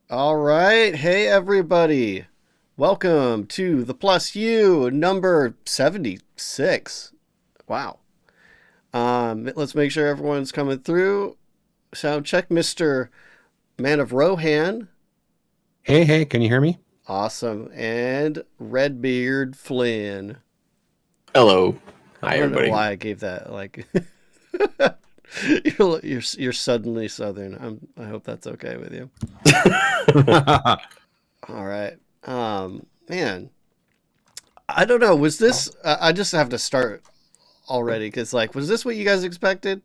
All right. Hey, everybody. Welcome to the Plus U number 76. Wow. Let's make sure everyone's coming through. Sound check, Mr. Man of Rohan. Hey, can you hear me? Awesome. And Redbeard Flynn. Hello. I Hi, don't know everybody. why I gave that. You're suddenly Southern. I hope that's okay with you. All right. Man, I don't know. Was this? I just have to start already because, was this what you guys expected?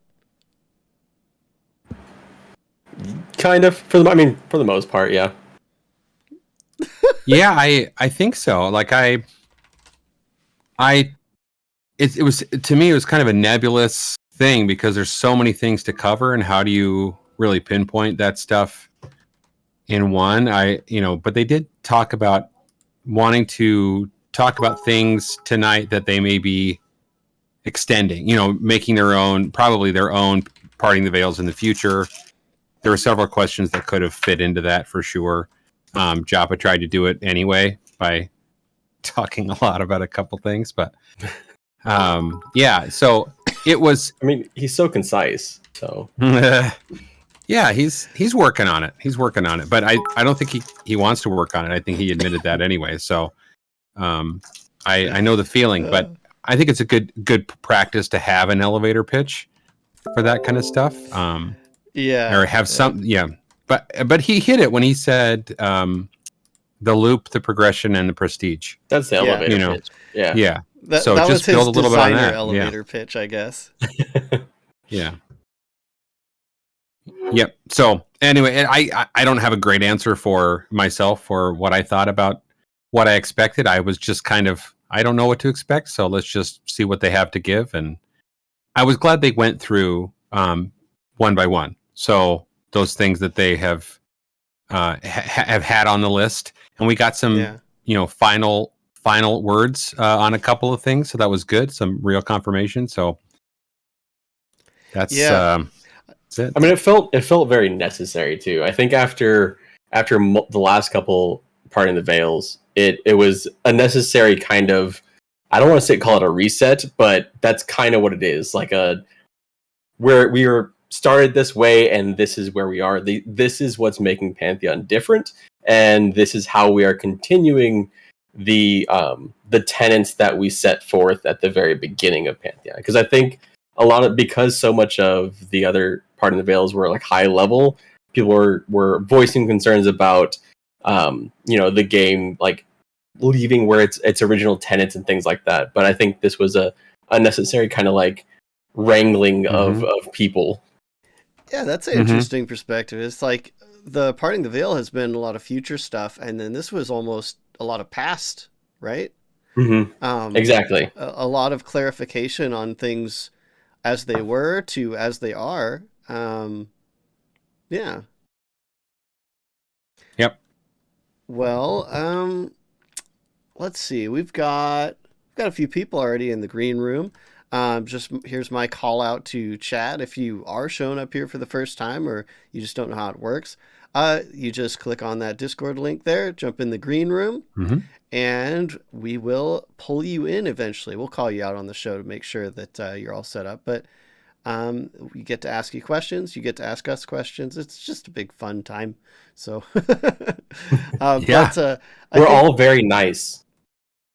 Kind of, for the most part, yeah. Yeah, I think so. I it was to me it was kind of a nebulous thing because there's so many things to cover, and how do you really pinpoint that stuff in one? But they did talk about wanting to talk about things tonight that they may be extending, making probably their own parting the veils in the future. There were several questions that could have fit into that for sure. Joppa tried to do it anyway by talking a lot about a couple things, but yeah. So it was. He's so concise. So Yeah, he's working on it. He's working on it, but I don't think he wants to work on it. I think he admitted that anyway. So um, I know the feeling, Uh, but I think it's a good practice to have an elevator pitch for that kind of stuff. yeah. Or have some, yeah. But he hit it when he said the loop, the progression, and the prestige. that's the Yeah. elevator pitch. Yeah. Yeah. That So that was just build his a little bit on designer that. Yeah. elevator pitch, I guess. Yeah. Yep. So anyway, and I don't have a great answer for myself for what I thought about what I expected. I was just kind of, I don't know what to expect, so let's just see what they have to give. And I was glad they went through one by one. So those things that they have had on the list, and we got some Yeah. final words on a couple of things. So that was good. Some real confirmation. So that's Yeah. that's it. It felt very necessary too. I think after the last couple parting the veils, it was a necessary kind of. I don't want to call it a reset, but that's kind of what it is. Like where we were started this way, and this is where we are. This is what's making Pantheon different, and this is how we are continuing the tenets that we set forth at the very beginning of Pantheon. Because I think because so much of the other part of the veils were like high level, people were voicing concerns about the game like leaving where its original tenets and things like that. But I think this was a necessary kind of like wrangling of people. Yeah, that's an Mm-hmm. interesting perspective. It's like the Parting the Veil has been a lot of future stuff, and then this was almost a lot of past, right? Um, Exactly. a lot of clarification on things as they were to as they are. Yeah. Yep. Well, let's see. We've got a few people already in the green room. Just here's my call out to chat. If you are showing up here for the first time or you just don't know how it works, you just click on that Discord link there, jump in the green room, Mm-hmm. and we will pull you in eventually. We'll call you out on the show to make sure that you're all set up. But we get to ask you questions. You get to ask us questions. It's just a big fun time. So, Yeah. but I We're think all very nice.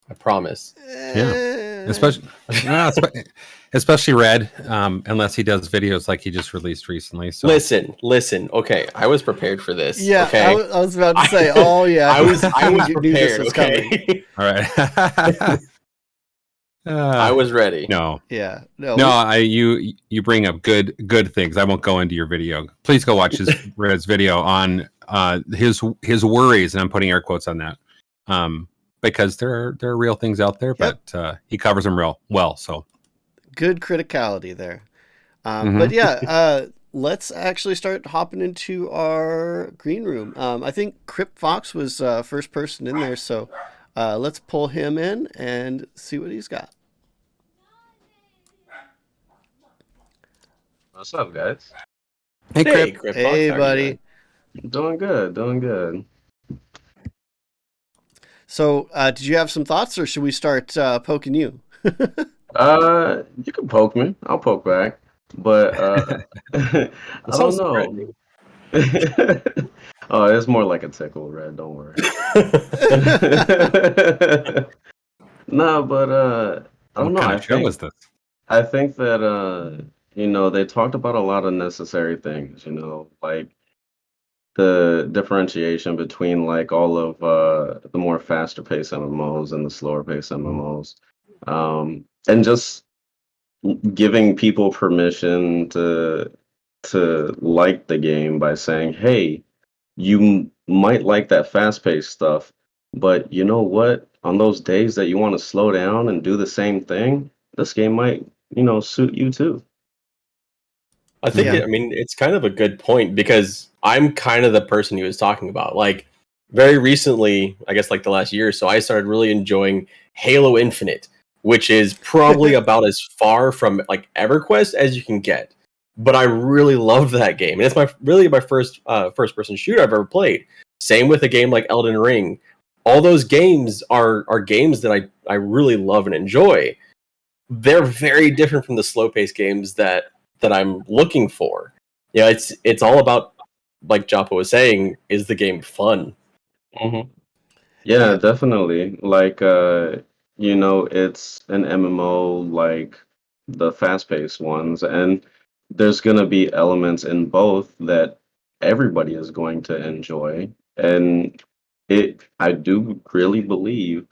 I promise. Yeah. eh, Especially, well, especially Red, unless he does videos like he just released recently. So Listen. Okay, I was prepared for this. yeah, Okay, I was about to say, oh yeah, I he was knew this prepared. was coming. Okay, all right. I was ready. No, Yeah, no, no, you bring up good things. I won't go into your video. Please go watch Red's video on his worries, and I'm putting air quotes on that, because there are real things out there, yep, but he covers them real well. So good criticality there. But mhm. yeah, let's actually start hopping into our green room. I think Crip Fox was first person in there, so let's pull him in and see what he's got. What's up, guys? Hey, Hey, Crip. Crip Fox, Hey, how are you doing? buddy. Doing good, doing good. So, did you have some thoughts, or should we start poking you? You can poke me. I'll poke back. But That I don't sounds know. threatening. Oh, it's more like a tickle, Red, don't worry. No, but I don't What know. kind I of show think is this? I think that they talked about a lot of necessary things, like the differentiation between like all of the more faster paced MMOs and the slower paced MMOs. And just giving people permission to like the game by saying, "Hey, might like that fast-paced stuff, but you know what? On those days that you want to slow down and do the same thing, this game might, suit you too." I think Yeah. Mhm. I mean, it's kind of a good point because I'm kind of the person he was talking about. Like very recently, I guess like the last year or so, I started really enjoying Halo Infinite, which is probably about as far from like EverQuest as you can get. But I really loved that game, and it's my first person shooter I've ever played. Same with a game like Elden Ring. All those games are games that I really love and enjoy. They're very different from the slow paced games that I'm looking for. Yeah, it's all about, like Joppa was saying, is the game fun? hmm Yeah, Yeah. definitely. Like, it's an MMO like the fast-paced ones, and there's gonna be elements in both that everybody is going to enjoy. And I do really believe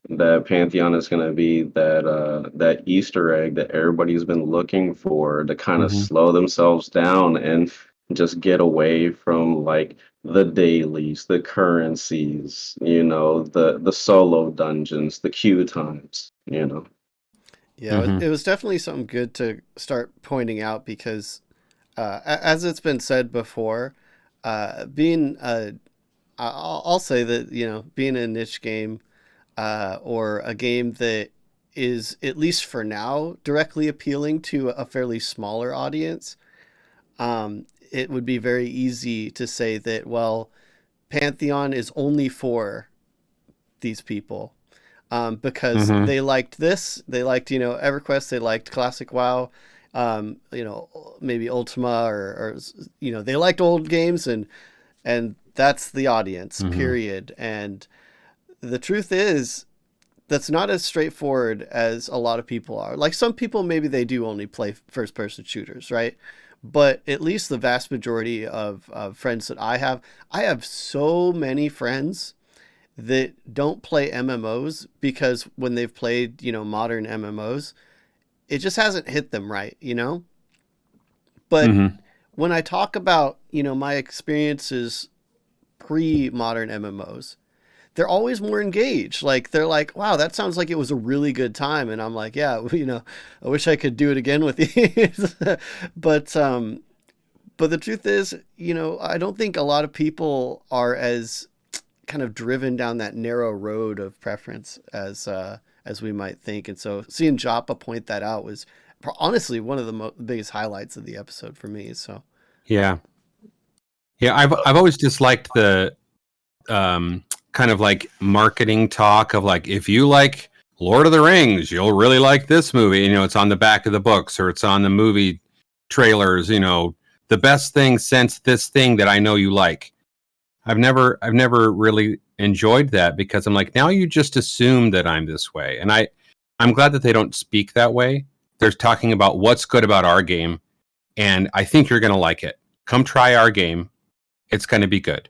that Pantheon is gonna be that Easter egg that everybody's been looking for to kind of Mhm. slow themselves down and just get away from like the dailies, the currencies, the solo dungeons, the queue times. Yeah, Mhm. it was definitely something good to start pointing out because, as it's been said before, being I'll say that being a niche game, or a game that is at least for now directly appealing to a fairly smaller audience, it would be very easy to say that, well, Pantheon is only for these people, because Mhm. they liked this, they liked EverQuest, they liked Classic WoW, maybe Ultima, or they liked old games, and that's the audience. Mhm. Period. And the truth is, that's not as straightforward as a lot of people are. Like some people, maybe they do only play first person shooters, right? But at least the vast majority of friends that I have so many friends that don't play MMOs because when they've played, modern MMOs, it just hasn't hit them right. But Mhm. when I talk about, my experiences pre modern MMOs, they're always more engaged. Like they're like, "Wow, that sounds like it was a really good time." And I'm like, "Yeah, I wish I could do it again with you." but but the truth is, I don't think a lot of people are as kind of driven down that narrow road of preference as we might think. And so seeing Joppa point that out was honestly one of the biggest highlights of the episode for me. So Yeah. Yeah, I've always disliked the kind of like marketing talk of like, if you like Lord of the Rings, you'll really like this movie. It's on the back of the books or it's on the movie trailers, the best thing since this thing that I know you like. I've never really enjoyed that because I'm like, now you just assume that I'm this way. And I'm glad that they don't speak that way. They're talking about what's good about our game, and I think you're going to like it. Come try our game. It's going to be good.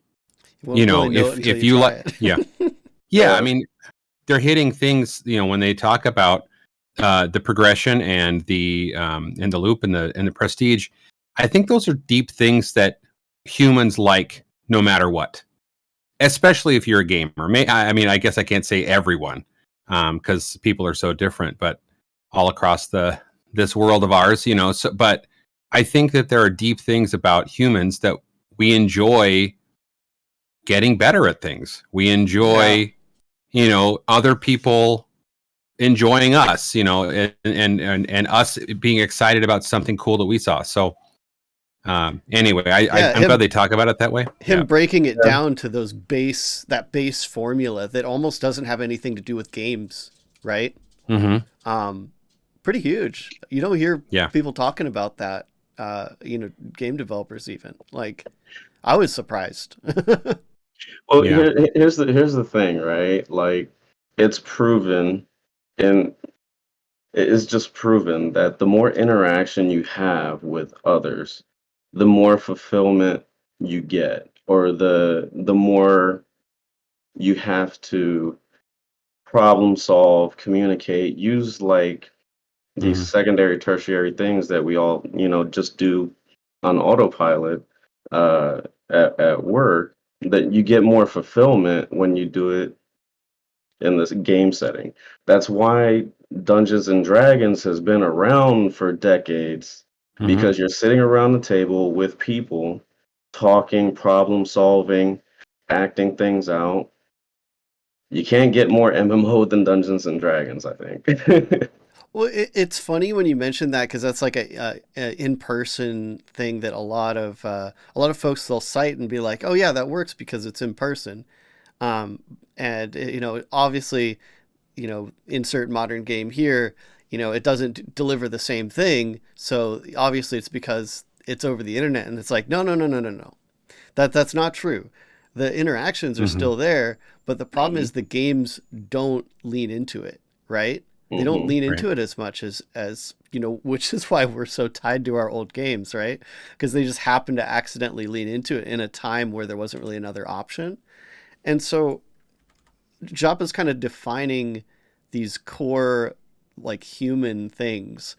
you won't really know it until If you you try like, it. yeah. Yeah, I Yeah. mean, they're hitting things, when they talk about the progression and the loop and the prestige. I think those are deep things that humans like no matter what, especially if you're a gamer. I mean, I guess I can't say everyone, because people are so different, but all across this world of ours, So, but I think that there are deep things about humans that we enjoy getting better at things. We Yeah. enjoy, other people enjoying us, and us being excited about something cool that we saw. So, Anyway, Yeah, I'm glad they talk about it that way. him Yeah. breaking it down to that base formula that almost doesn't have anything to do with games, right? Mm-hmm. Pretty huge. You don't hear Yeah. people talking about that. Game developers even like. I was surprised. Well, Yeah. here's the thing, right? Like, it's proven, and it's just proven that the more interaction you have with others, the more fulfillment you get, or the more you have to problem solve, communicate, use like these Mm-hmm. secondary, tertiary things that we all, just do on autopilot at work, that you get more fulfillment when you do it in this game setting. That's why Dungeons and Dragons has been around for decades, Mm-hmm. because you're sitting around the table with people talking, problem solving, acting things out. You can't get more MMO than Dungeons and Dragons, I think. Well, it's funny when you mention that because that's like a in-person thing that a lot of folks they'll cite and be like, "Oh yeah, that works because it's in person." Um, and obviously, insert modern game here, it doesn't deliver the same thing. So obviously, it's because it's over the internet, and it's like, no, no, no, no, no, no. That's not true. The interactions are Mm-hmm. still there, but the problem is the games don't lean into it, right? They don't lean Right. into it as much as which is why we're so tied to our old games, right? Because they just happen to accidentally lean into it in a time where there wasn't really another option. And so Joppa's kind of defining these core like human things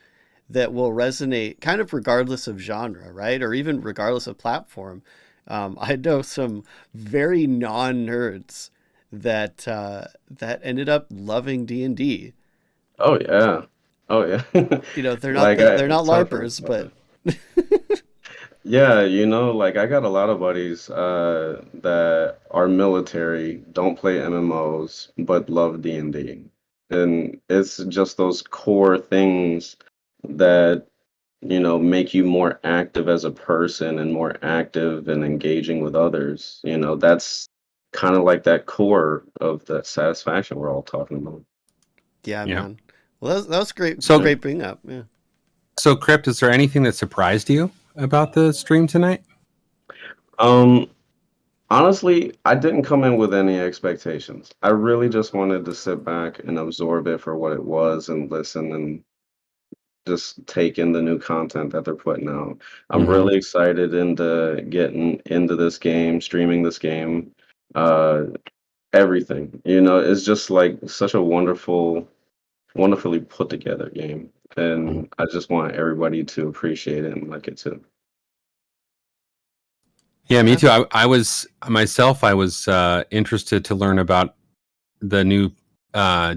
that will resonate kind of regardless of genre, right? Or even regardless of platform. I know some very non-nerds that ended up loving D&D. Oh yeah. Oh yeah. They're not Like, I they're not talked to LARPers, but yeah, like, I got a lot of buddies that are military, don't play MMOs, but love D&D. And it's just those core things that, make you more active as a person and more active and engaging with others. That's kind of like that core of that satisfaction we're all talking about. yeah, Yeah. man. Well, that was great. So- Great bring up. Yeah. So, Crypt, is there anything that surprised you about the stream tonight? Honestly, I didn't come in with any expectations. I really just wanted to sit back and absorb it for what it was and listen and just take in the new content that they're putting out. I'm Mhm. really excited into getting into this game, streaming this game, uh, everything. It's just like such a wonderfully put together game. And I just want everybody to appreciate it and like it too. Yeah, me too. I was myself. I was interested to learn about the new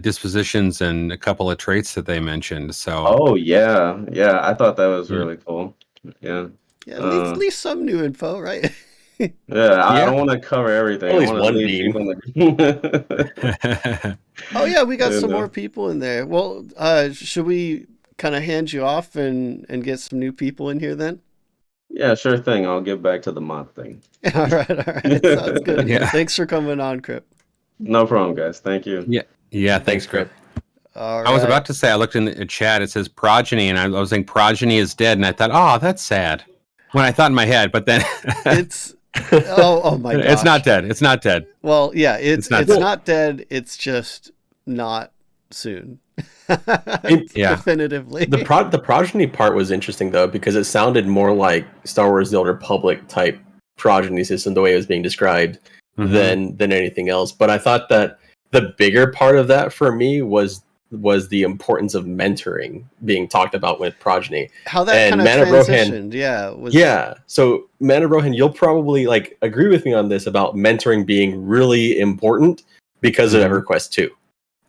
dispositions and a couple of traits that they mentioned. So, Oh yeah, yeah. I thought that was Yeah. really cool. Yeah. Yeah, at least some new info, right? Yeah, I Yeah. don't want to cover everything. At I least want to one leave beam. people in the Oh yeah, we got You some know. more people in there. Well, should we kind of hand you off and get some new people in here then? Yeah, sure thing. I'll get back to the mod thing. All right, sounds good. Yeah. Thanks for coming on, Crip. No problem, guys. Thank you. yeah. Thanks, Crypt. Grip. All right. I was about to say, I looked in the chat. It says progeny, and I was saying progeny is dead, and I thought, oh, that's sad. When I thought in my head, but then It's oh my gosh. it's not dead. It's not dead. Well, yeah, it's not not, dead. dead. It's just not soon. Yeah. Definitively. The progeny part was interesting though, because it sounded more like Star Wars: The Old Republic type progeny system, the way it was being described, Mhm. than anything else. But I thought that the bigger part of that for me was the importance of mentoring being talked about with progeny. How that and kind of Mana Brohan- transitioned, yeah. Was, Yeah. So Mana Brohan, you'll probably like agree with me on this about mentoring being really important because of Mhm. EverQuest 2.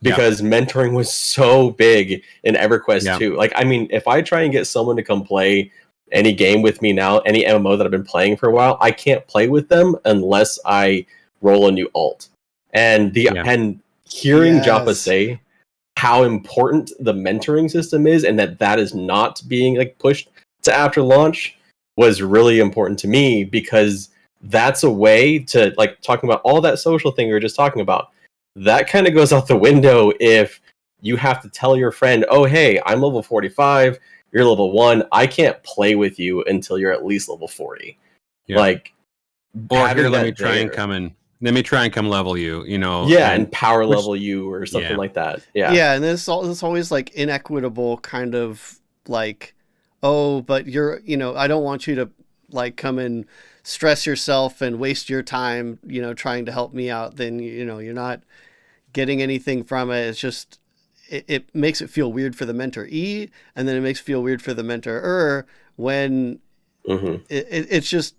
Yeah. Because mentoring was so big in EverQuest Yeah. 2. Like, I mean, if I try and get someone to come play any game with me now, any MMO that I've been playing for a while, I can't play with them unless I roll a new alt. And and hearing Joppa Yes. say how important the mentoring system is and that is not being like pushed to after launch was really important to me, because that's a way to, like, talking about all that social thing we were just talking about. That kind of goes out the window if you have to tell your friend, oh, hey, I'm level 45, you're level 1, I can't play with you until you're at least level 40. Yeah. Like, Or having here, let that me try and there. come in. Let me try and come level you. You know. Yeah, and power which- level you or something yeah. like that. Yeah. Yeah, and this always like inequitable kind of like, oh, but you're, I don't want you to like come and stress yourself and waste your time, trying to help me out. Then, you're not getting anything from it. It's just, it makes it feel weird for the mentoree, and then it makes it feel weird for the mentorer when Mm-hmm. it's just,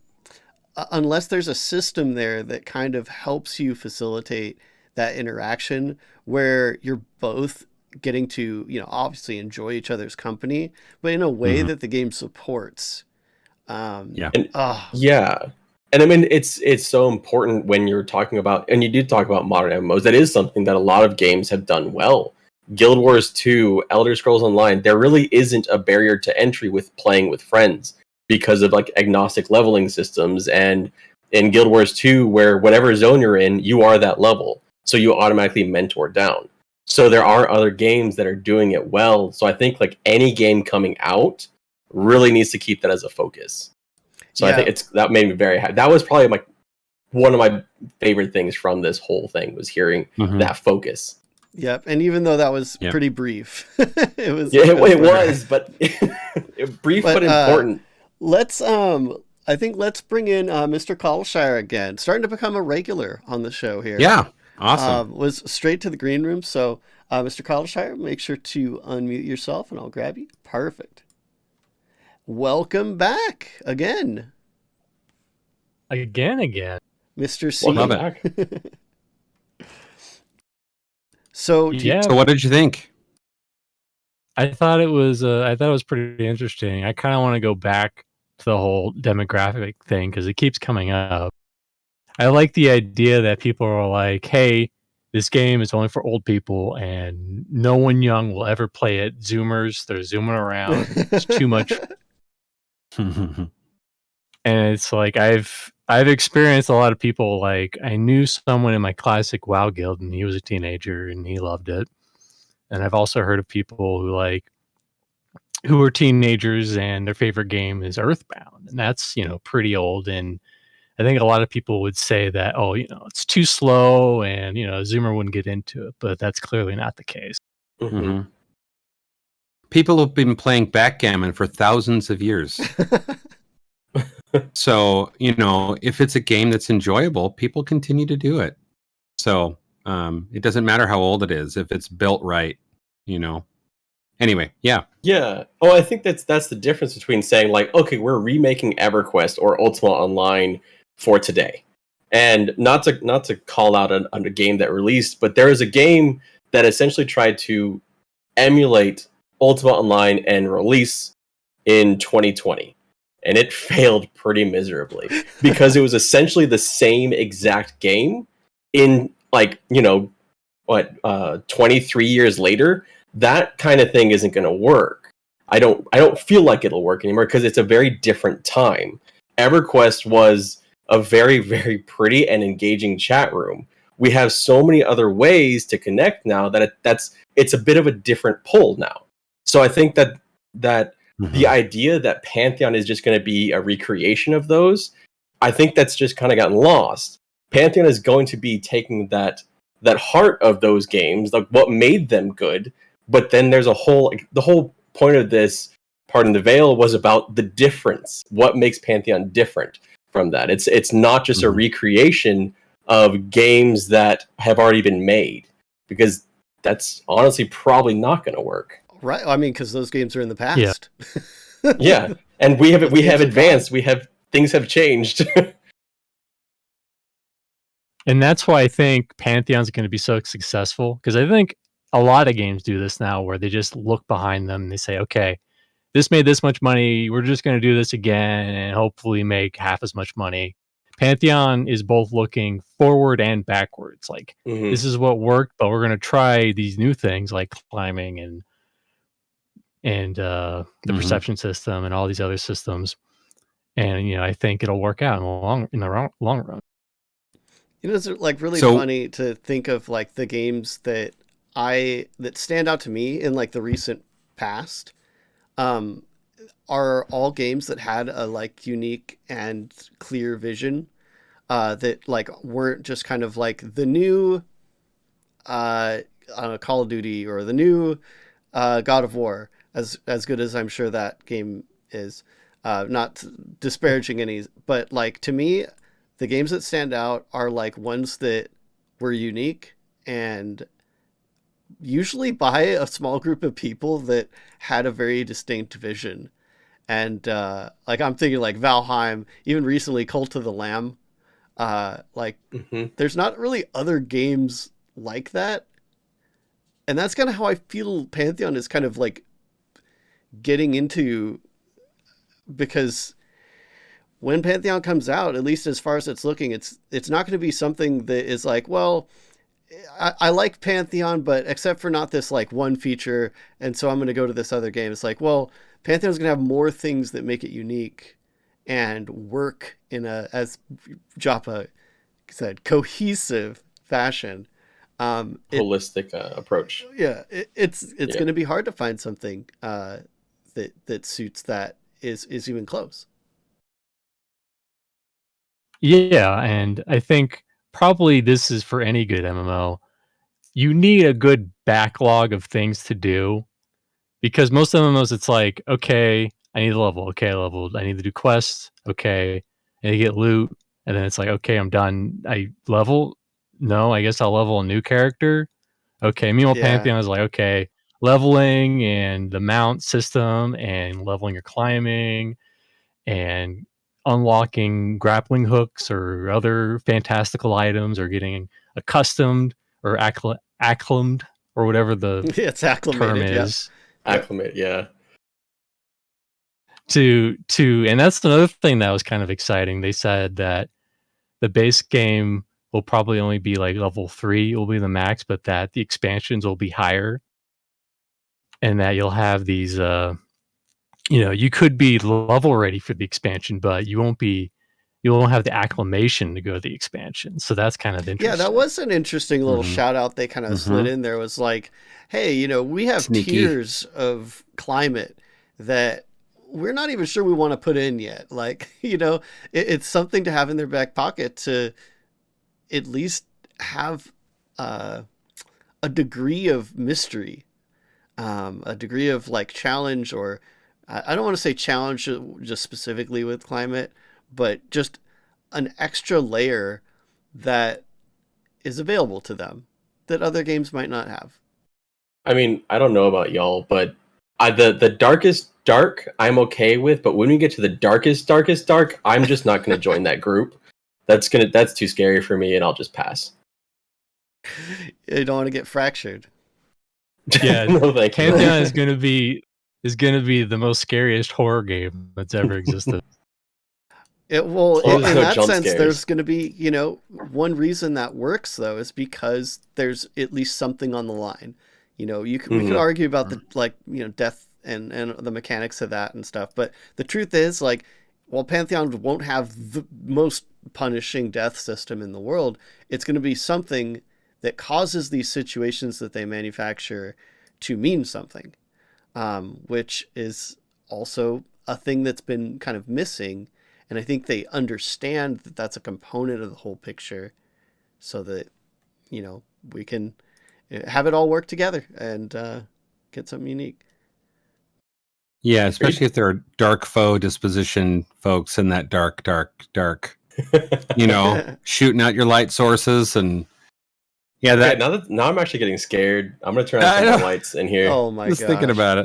unless there's a system there that kind of helps you facilitate that interaction where you're both getting to, obviously enjoy each other's company, but in a way Mhm. that the game supports. Yeah. And Oh, yeah. And I mean, it's so important when you're talking about, and you do talk about modern MMOs, that is something that a lot of games have done well. Guild Wars 2, Elder Scrolls Online, there really isn't a barrier to entry with playing with friends because of like agnostic leveling systems. And in Guild Wars 2, where whatever zone you're in, you are that level. So you automatically mentor down. So there are other games that are doing it well. So I think like any game coming out really needs to keep that as a focus. So I Yeah. think that made me very happy. That was probably like one of my favorite things from this whole thing, was hearing Mhm. that focus. yep. And even though that was Yep. pretty brief, it was. Yeah, it fun. was, but brief but important. Let's I think let's bring in Mr. Colshire again, starting to become a regular on the show here. Yeah. Awesome. Was straight to the green room. So, Mr. Colshire, make sure to unmute yourself, and I'll grab you. Perfect. Welcome back again, Again. Mr. C. Welcome Love it. back. So, Yeah, So, what did you think? I thought it was pretty interesting. I kind of want to go back to the whole demographic thing because it keeps coming up. I like the idea that people are like, "Hey, this game is only for old people, and no one young will ever play it. Zoomers, they're zooming around. It's too much." And it's like I've experienced a lot of people. Like I knew someone in my classic WoW guild, and he was a teenager, and he loved it. And I've also heard of people who are teenagers and their favorite game is Earthbound, and that's pretty old. And I think a lot of people would say that, oh, it's too slow, and a Zoomer wouldn't get into it, but that's clearly not the case. Mhm. Mhm. People have been playing backgammon for thousands of years. So, if it's a game that's enjoyable, people continue to do it. So, it doesn't matter how old it is if it's built right, Anyway, yeah. Yeah. Oh, I think that's the difference between saying like, okay, we're remaking EverQuest or Ultima Online for today, and not to call out a game that released, but there is a game that essentially tried to emulate Ultima Online and release in 2020, and it failed pretty miserably because it was essentially the same exact game in like 23 years later. That kind of thing isn't going to work. I don't feel like it'll work anymore because it's a very different time. EverQuest was a very, very pretty and engaging chat room. We have so many other ways to connect now that it's a bit of a different pull now. So I think that the idea that Pantheon is just going to be a recreation of those, I think that's just kind of gotten lost. Pantheon is going to be taking that heart of those games, like what made them good. But then there's the whole point of this Pardon the Veil was about the difference. What makes Pantheon different from that? It's not just a recreation of games that have already been made, because that's honestly probably not going to work. Right. I mean, because those games are in the past. Yeah, and we have advanced. Things have changed. And that's why I think Pantheon's going to be so successful, because I think a lot of games do this now where they just look behind them and they say, okay, this made this much money, we're just going to do this again and hopefully make half as much money. Pantheon is both looking forward and backwards. Like, this is what worked, but we're going to try these new things like climbing and the perception system and all these other systems. and I think it'll work out in the long run. It's like really So- funny to think of like the games that stand out to me in like the recent past. Are all games that had a like unique and clear vision, that like weren't just kind of like the new Call of Duty or the new God of War, as good as I'm sure that game is. Not disparaging any, but like to me, the games that stand out are like ones that were unique and usually by a small group of people that had a very distinct vision. And like I'm thinking like Valheim, even recently Cult of the Lamb. Like Hmm. there's not really other games like that. And that's kind of how I feel Pantheon is kind of like getting into, because when Pantheon comes out, at least as far as it's looking, it's not going to be something that is like, well, I like Pantheon, but except for not this like one feature, and so I'm going to go to this other game. It's like, well, Pantheon's going to have more things that make it unique and work in a, as Joppa said, cohesive fashion. Holistic approach. Yeah, it's Yeah. going to be hard to find something that suits that is even close. Yeah, and I think probably this is for any good MMO. You need a good backlog of things to do, because most MMOs it's like, okay, I need a level. Okay, I leveled. I need to do quests. Okay, and you get loot, and then it's like, okay, I'm done. I level. No, I guess I'll level a new character. Okay, meanwhile, Yeah. Pantheon is like, okay, leveling and the mount system and leveling your climbing and unlocking grappling hooks or other fantastical items or getting accustomed or acclimed or whatever the It's term acclimated. Yeah. is Acclimate, yeah. to and that's another thing that was kind of exciting. They said that the base game will probably only be like level 3 will be the max, but that the expansions will be higher, and that you'll have these you could be level ready for the expansion, but you won't have the acclimation to go to the expansion. So that's kind of interesting. Yeah, that was an interesting little Mhm. shout out they kind of slid in there. Was like, hey, we have Sneaky. tiers of climate that we're not even sure we want to put in yet. Like, it's something to have in their back pocket to at least have a degree of mystery, a degree of like challenge, or I don't want to say challenge just specifically with climate, but just an extra layer that is available to them that other games might not have. I mean, I don't know about y'all, but the darkest dark I'm okay with, but when we get to the darkest dark, I'm just not going to join that group. That's too scary for me, and I'll just pass. You don't want to get fractured. Yeah, No, thank you. Pantheon is going to be the most scariest horror game that's ever existed. Well, Oh, in no that jump sense, scares. there's going to be, one reason that works though is because there's at least something on the line. We could argue about the death and the mechanics of that and stuff, but the truth is, like, while Pantheon won't have the most punishing death system in the world, it's going to be something that causes these situations that they manufacture to mean something, which is also a thing that's been kind of missing. And I think they understand that that's a component of the whole picture, so that, we can have it all work together and get something unique. Yeah, especially if there are dark foe disposition folks in that dark, shooting out your light sources and Okay, now I'm actually getting scared. I'm gonna turn on I some more know. lights in here. Oh my just gosh. thinking about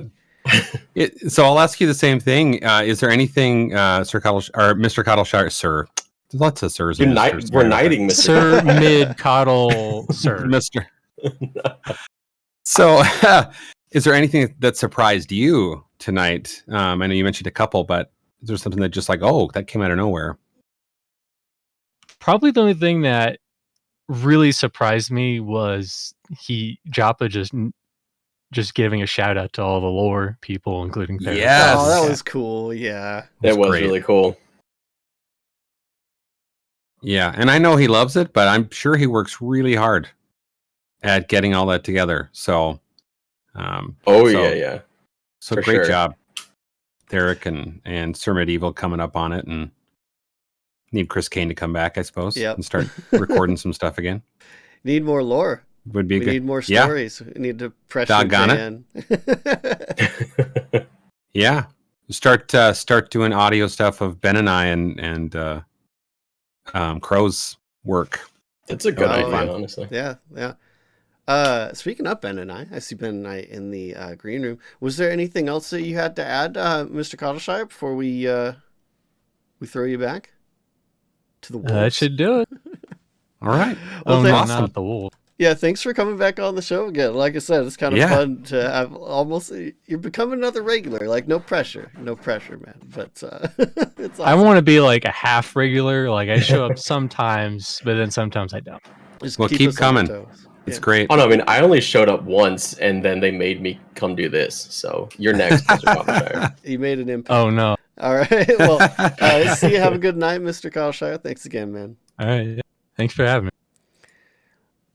it. So I'll ask you the same thing. Is there anything, Sir Cottle or Mr. Cottleshire, Sir? Lots of sirs. and misters We're there, but- knighting, Mr. Sir Mid Coddle Sir. Mister. So, is there anything that surprised you tonight? I know you mentioned a couple, but is there something that just like, oh, that came out of nowhere? Probably the only thing that really surprised me was Joppa just giving a shout out to all the lore people, including Ferris. Yes. Oh, that Yeah. was cool. Yeah. That was great. really cool. Yeah, and I know he loves it, but I'm sure he works really hard at getting all that together. So, Oh so, yeah. so for great sure. job, Derek and Sir Medieval coming up on it, and need Chris Kane to come back, I suppose, Yep. and start recording some stuff again. Need more lore. Would be We good. need more Yeah. stories. We need to pressure Doggone Jan. Yeah, start doing audio stuff of Ben and I and Crow's work. That's a good Oh, idea, fun. honestly. Yeah. Speaking of Ben and I see Ben and I in the green room. Was there anything else that you had to add, Mr. Cottleshire, before we throw you back to the wolves? That should do it. All right. Well, Oh, thank- no, awesome. not the wolf. Yeah, thanks for coming back on the show again. Like I said, it's kind of Yeah. fun to have almost you're becoming another regular. Like no pressure, man. But it's I awesome. want to be like a half regular. Like I show up sometimes, but then sometimes I don't. Just Well, keep us on our coming. toes. It's Yeah. great. Oh no, I mean I only showed up once and then they made me come do this. So you're next, Mr. Cottleshire. You made an impact. Oh no! All right. Well, see you. Have a good night, Mr. Cottleshire. Thanks again, man. All right, yeah. Thanks for having me.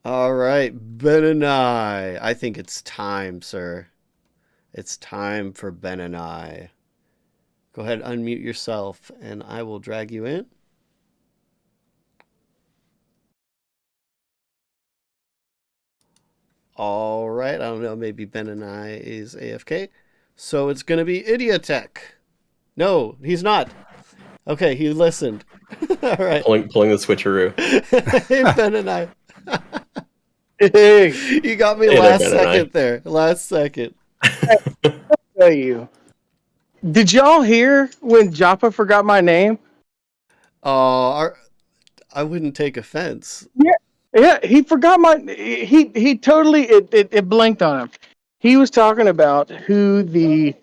All right, Ben and I think it's time, sir. It's time for Ben and I. Go ahead, unmute yourself, and I will drag you in. All right, I don't know, maybe Ben and I is AFK. So it's going to be Idiotech. No, he's not. Okay, he listened. All right. Pulling the switcheroo. Hey, Ben and I. Hey, You got me Hey there, last Ben and I. second there. Last second. tell you. Did y'all hear when Joppa forgot my name? Oh, I wouldn't take offense. Yeah, he forgot my. He totally it blinked on him. He was talking about who the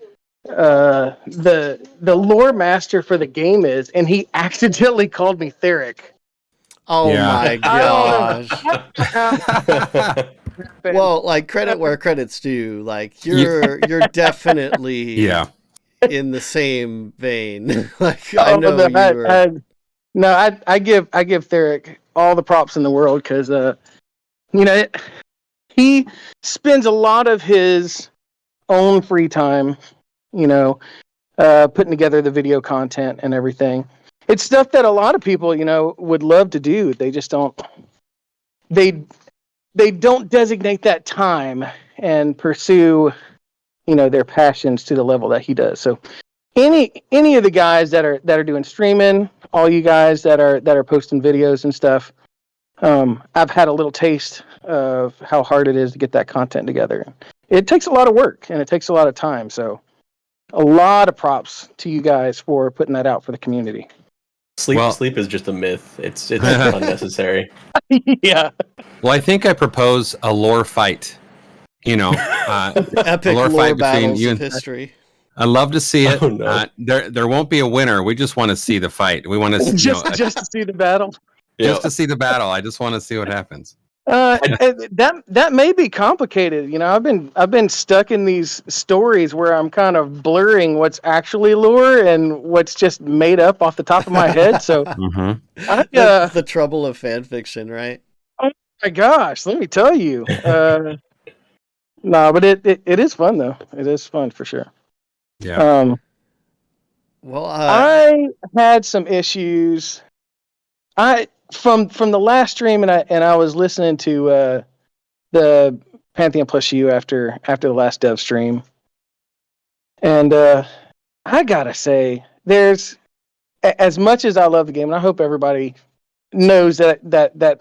lore master for the game is, and he accidentally called me Theric. Oh Yeah. my I gosh. Well, like credit where credit's due. Like you're definitely Yeah. in the same vein. Like I know no, you were. I give Theric all the props in the world because he spends a lot of his own free time, putting together the video content and everything. It's stuff that a lot of people, would love to do. They just don't. They don't designate that time and pursue, their passions to the level that he does. So, any of the guys that are doing streaming, all you guys that are posting videos and stuff, I've had a little taste of how hard it is to get that content together. It takes a lot of work and it takes a lot of time. So, a lot of props to you guys for putting that out for the community. Sleep is just a myth. It's unnecessary. Yeah. Well, I think I propose a lore fight. Epic lore lore fight between battles you of and- history. I love to see it. Oh, no. There won't be a winner. We just want to see the fight. We want to just to see the battle. just to see the battle. I just want to see what happens. That may be complicated. I've been stuck in these stories where I'm kind of blurring what's actually lore and what's just made up off the top of my head. So, Mm-hmm. The trouble of fan fiction, right? my gosh, let me tell you. No, but it is fun though. It is fun for sure. Yeah. Well, I had some issues. From the last stream, and I was listening to the Pantheon Plus U after the last dev stream, and I gotta say, there's as much as I love the game, and I hope everybody knows that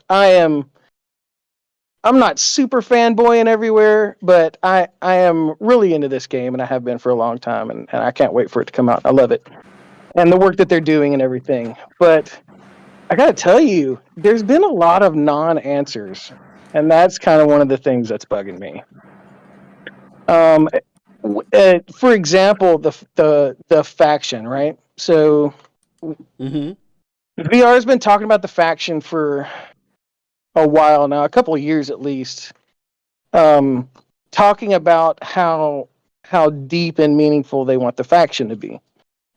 I'm not super fanboying everywhere, but I am really into this game, and I have been for a long time, and I can't wait for it to come out. I love it, and the work that they're doing and everything. But I gotta tell you, there's been a lot of non-answers, and that's kind of one of the things that's bugging me. For example, the faction, right? So mhm. VR has been talking about the faction for a while now, a couple of years at least, talking about how deep and meaningful they want the faction to be.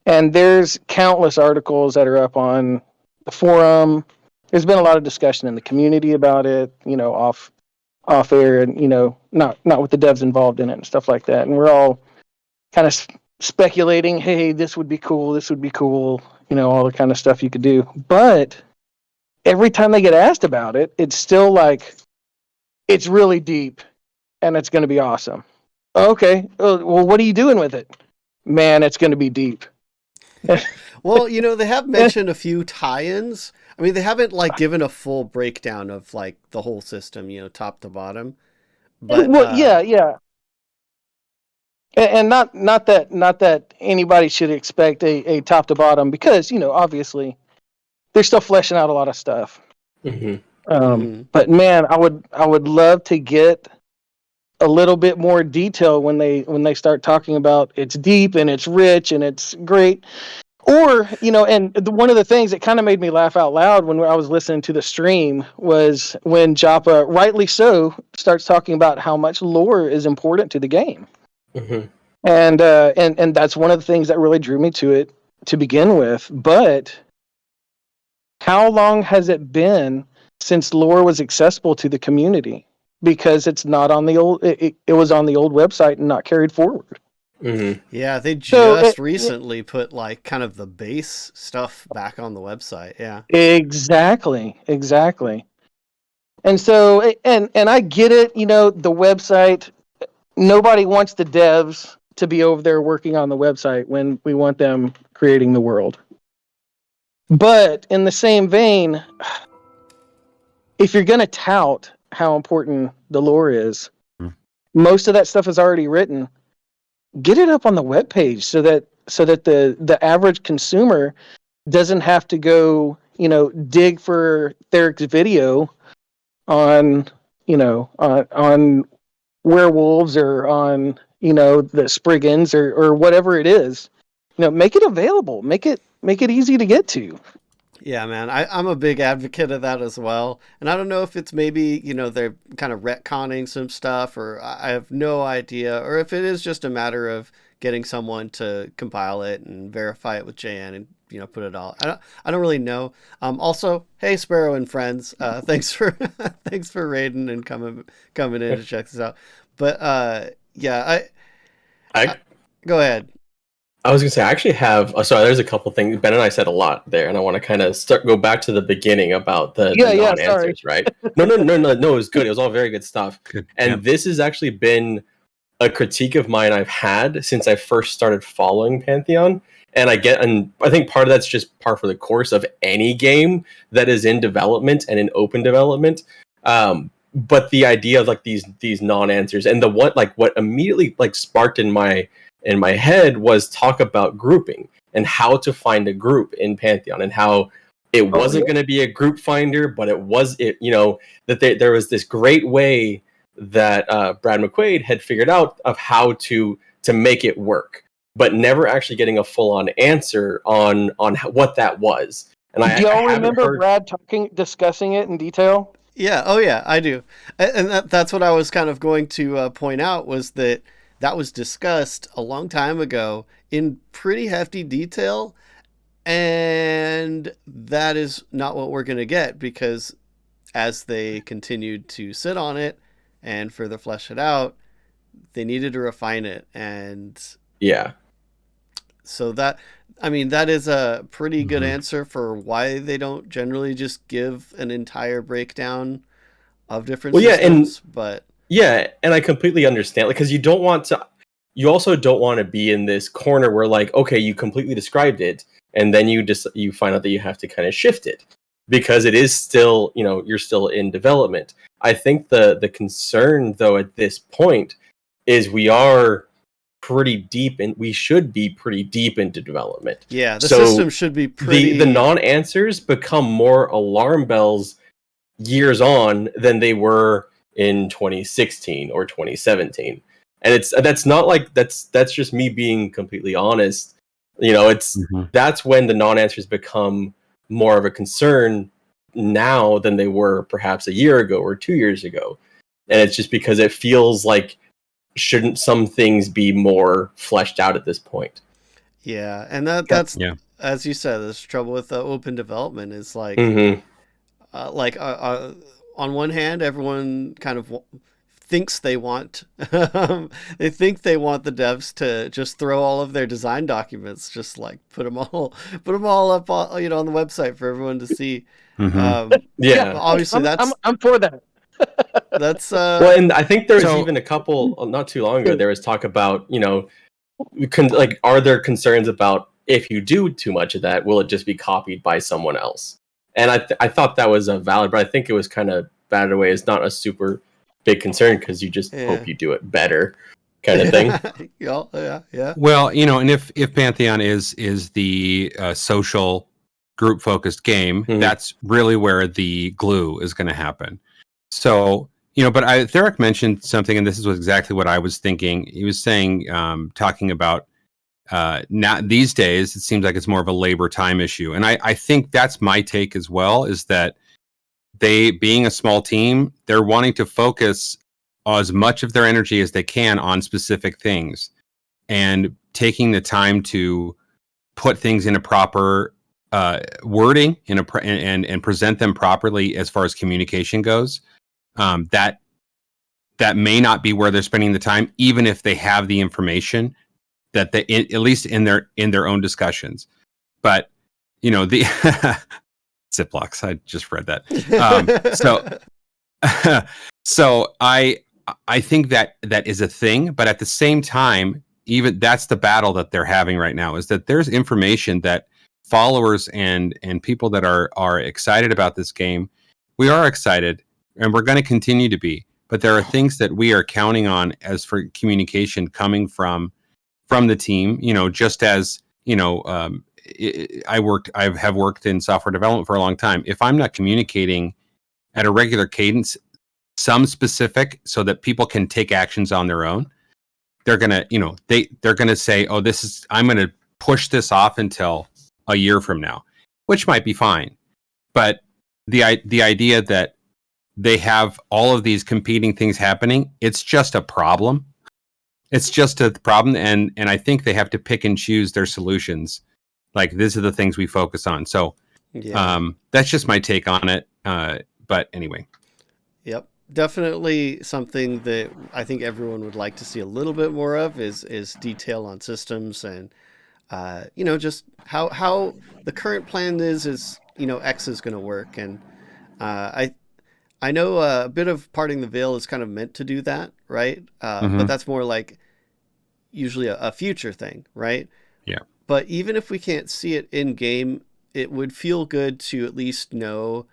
And there's countless articles that are up on the forum, there's been a lot of discussion in the community about it, off air, and not with the devs involved in it and stuff like that. And we're all kind of speculating, hey, this would be cool, all the kind of stuff you could do. But every time they get asked about it, it's still like, it's really deep and it's going to be awesome. Okay, well, what are you doing with it? Man, it's going to be deep. Well, they have mentioned a few tie-ins. I mean, they haven't given a full breakdown of the whole system, top to bottom. But yeah. And not that anybody should expect a top to bottom, because obviously they're still fleshing out a lot of stuff. Mm-hmm. But man, I would love to get a little bit more detail when they start talking about it's deep and it's rich and it's great. Or, and one of the things that kind of made me laugh out loud when I was listening to the stream was when Joppa, rightly so, starts talking about how much lore is important to the game. Mm-hmm. And that's one of the things that really drew me to it to begin with. But how long has it been since lore was accessible to the community? Because it's not on the old, it was on the old website and not carried forward. Mm-hmm. Yeah, they just recently put kind of the base stuff back on the website. Yeah. Exactly. And so, and I get it, the website, nobody wants the devs to be over there working on the website when we want them creating the world. But in the same vein, if you're going to tout how important the lore is, most of that stuff is already written. Get it up on the webpage so that the average consumer doesn't have to go, dig for Theric's video on werewolves or on, the Spriggans or whatever it is. Make it available. Make it easy to get to. Yeah, man, I'm a big advocate of that as well. And I don't know if it's maybe, they're kind of retconning some stuff, or I have no idea, or if it is just a matter of getting someone to compile it and verify it with JN and, put it all. I don't really know. Also, hey, Sparrow and friends, thanks for thanks for raiding and coming in to check this out. But yeah, I go ahead. I was gonna say I actually have. Sorry, there's a couple things. Ben and I said a lot there, and I want to kind of go back to the beginning about the non-answers. Right? No. It was good. It was all very good stuff. Good. And this has actually been a critique of mine I've had since I first started following Pantheon. And I think part of that's just par for the course of any game that is in development and in open development. But the idea of these non-answers and what immediately sparked in my head was talk about grouping and how to find a group in Pantheon, and how it wasn't going to be a group finder, but that there was this great way that Brad McQuaid had figured out of how to make it work, but never actually getting a full-on answer on what that was. And do y'all remember Brad discussing it in detail? Yeah. Oh yeah, I do. And that's what I was kind of going to point out, was that was discussed a long time ago in pretty hefty detail, and that is not what we're going to get, because as they continued to sit on it and further flesh it out, they needed to refine it. And yeah, so that is a pretty good answer for why they don't generally just give an entire breakdown of different systems. Yeah, and I completely understand, because you also don't want to be in this corner where okay, you completely described it, and then you find out that you have to kind of shift it, because it is still, you're still in development. I think the concern though at this point is we are pretty deep, and we should be pretty deep into development. Yeah, the system should be pretty. The non-answers become more alarm bells years on than they were in 2016 or 2017, and that's not that's just me being completely honest. That's when the non-answers become more of a concern now than they were perhaps a year ago or 2 years ago, and it's just because it feels like, shouldn't some things be more fleshed out at this point? Yeah, and that's as you said, there's trouble with the open development. Is on one hand, everyone kind of thinks they want they think they want the devs to just throw all of their design documents, just like put them all up on, on the website for everyone to see. Yeah. Obviously I'm for that. That's well, and I think there was So- even a couple not too long ago. There was talk about are there concerns about if you do too much of that, will it just be copied by someone else? And I thought that was a valid, but I think it was kind of batted away as not a super big concern because you just hope you do it better, kind of thing. yeah. Well, and if Pantheon is the social group focused game, that's really where the glue is going to happen. So, but Theric mentioned something, and this is exactly what I was thinking. He was saying, talking about now these days, it seems like it's more of a labor time issue. And I think that's my take as well, is that they, being a small team, they're wanting to focus as much of their energy as they can on specific things and taking the time to put things in a proper wording and present them properly as far as communication goes. That may not be where they're spending the time, even if they have the information that they, at least in their own discussions. But the Ziplocs, I just read that. So I think that is a thing, but at the same time, even that's the battle that they're having right now, is that there's information that followers and people that are excited about this game, we are excited and we're going to continue to be, but there are things that we are counting on as for communication coming from the team, just as, I have worked in software development for a long time. If I'm not communicating at a regular cadence, some specific, so that people can take actions on their own, they're gonna, they're gonna say, "Oh, I'm gonna push this off until a year from now," which might be fine. But the idea that they have all of these competing things happening, it's just a problem. It's just a problem, and I think they have to pick and choose their solutions. Like, these are the things we focus on. So, that's just my take on it. But anyway. Yep. Definitely something that I think everyone would like to see a little bit more of is detail on systems and, just how the current plan is X is going to work. And I know a bit of Parting the Veil is kind of meant to do that, right? But that's more like usually a future thing, right? Yeah. But even if we can't see it in game, it would feel good to at least know,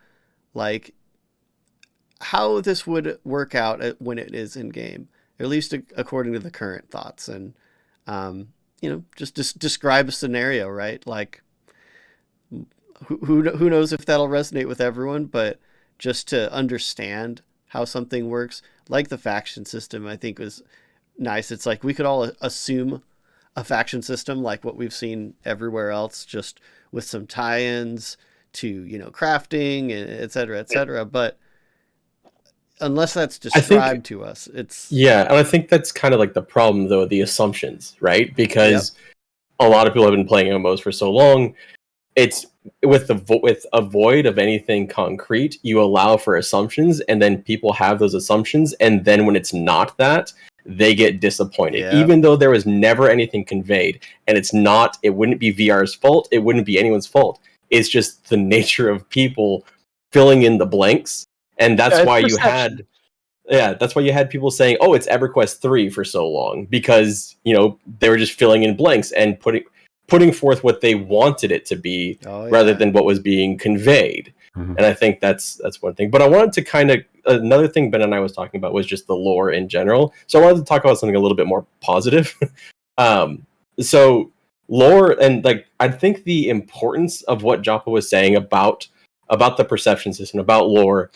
like, how this would work out when it is in game, at least according to the current thoughts, and just describe a scenario, right? Like, who knows if that'll resonate with everyone, but just to understand how something works, like the faction system, I think was nice. It's like we could all assume a faction system like what we've seen everywhere else, just with some tie-ins to crafting and et cetera, but unless that's described to us, it's... Yeah, and I think that's kind of like the problem, though, the assumptions, right? Because a lot of people have been playing MMOs for so long, it's with a void of anything concrete, you allow for assumptions, and then people have those assumptions, and then when it's not that, they get disappointed, even though there was never anything conveyed. And it wouldn't be VR's fault, it wouldn't be anyone's fault. It's just the nature of people filling in the blanks. And that's why you had people saying, "Oh, it's EverQuest 3" for so long, because they were just filling in blanks and putting forth what they wanted it to be, rather than what was being conveyed. And I think that's one thing. But I wanted to kind of, another thing Ben and I was talking about was just the lore in general. So I wanted to talk about something a little bit more positive. So lore, and like, I think the importance of what Joppa was saying about the perception system, about lore,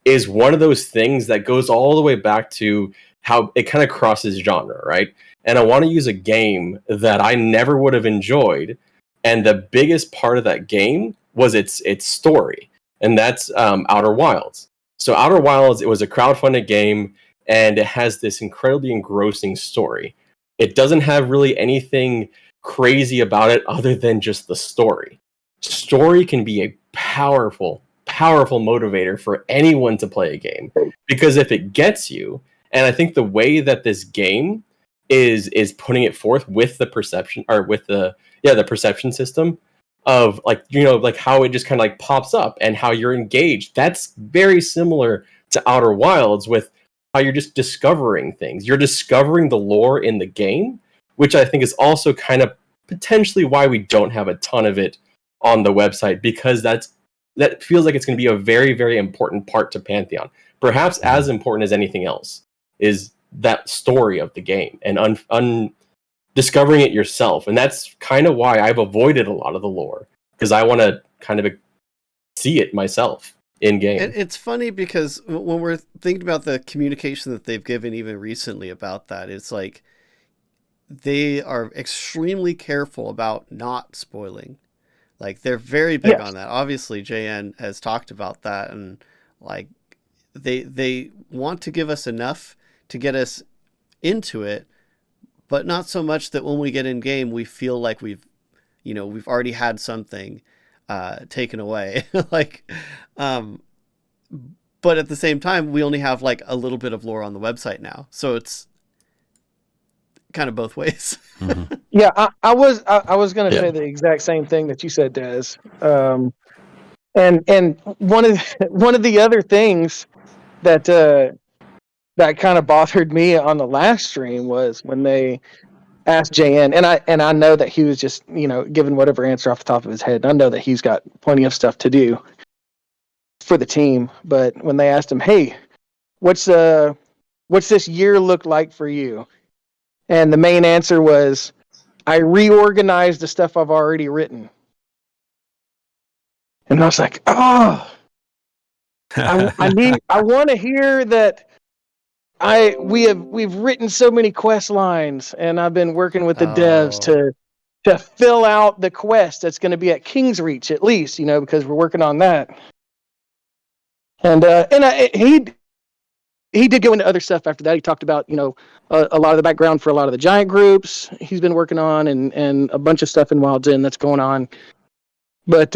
is one of those things that goes all the way back to how it kind of crosses genre, right? And I want to use a game that I never would have enjoyed, and the biggest part of that game was its story, and that's Outer Wilds. So Outer Wilds, it was a crowdfunded game, and it has this incredibly engrossing story. It doesn't have really anything crazy about it other than just the story. Story can be a powerful powerful motivator for anyone to play a game, because if it gets you, and I think the way that this game is putting it forth with the perception, or with the perception system of, like, you know, like how it just kind of like pops up and how you're engaged, that's very similar to Outer Wilds, with how you're just discovering things. You're discovering the lore in the game, which I think is also kind of potentially why we don't have a ton of it on the website, because that feels like it's going to be a very, very important part to Pantheon. Perhaps as important as anything else is that story of the game and discovering it yourself. And that's kind of why I've avoided a lot of the lore, because I want to kind of see it myself in game. It's funny because when we're thinking about the communication that they've given even recently about that, it's like they are extremely careful about not spoiling. Like, they're very big on that. Obviously, JN has talked about that, and like they want to give us enough to get us into it, but not so much that when we get in game we feel like we've already had something taken away. Like, but at the same time, we only have like a little bit of lore on the website now, so it's kind of both ways. Mhm. Yeah, I was going to say the exact same thing that you said, Des. And one of the other things that that kind of bothered me on the last stream was when they asked JN, and I know that he was just, you know, giving whatever answer off the top of his head. And I know that he's got plenty of stuff to do for the team, but when they asked him, "Hey, what's this year look like for you?" And the main answer was, "I reorganized the stuff I've already written." And I was like, "Oh, I want to hear that. We've written so many quest lines, and I've been working with the devs to fill out the quest that's going to be at Kingsreach, at least, you know, because we're working on that." And he did go into other stuff after that. He talked about, you know, a lot of the background for a lot of the giant groups he's been working on, and a bunch of stuff in Wild's End that's going on. But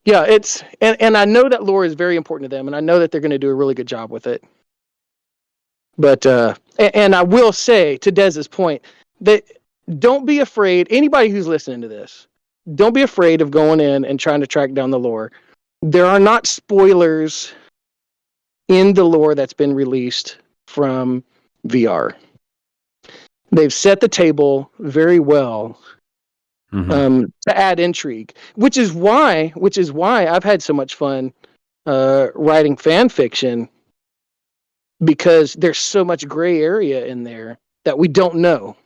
yeah, it's and I know that lore is very important to them, and I know that they're going to do a really good job with it. But and I will say, to Dez's point, that don't be afraid. Anybody who's listening to this, don't be afraid of going in and trying to track down the lore. There are not spoilers in the lore that's been released from VR. They've set the table very well to add intrigue, which is why I've had so much fun writing fan fiction, because there's so much gray area in there that we don't know.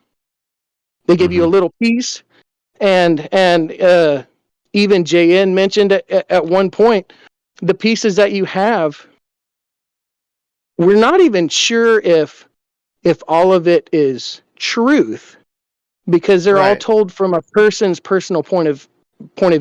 They give you a little piece, and even JN mentioned at one point, the pieces that you have, we're not even sure if all of it is truth, because they're all told from a person's personal point of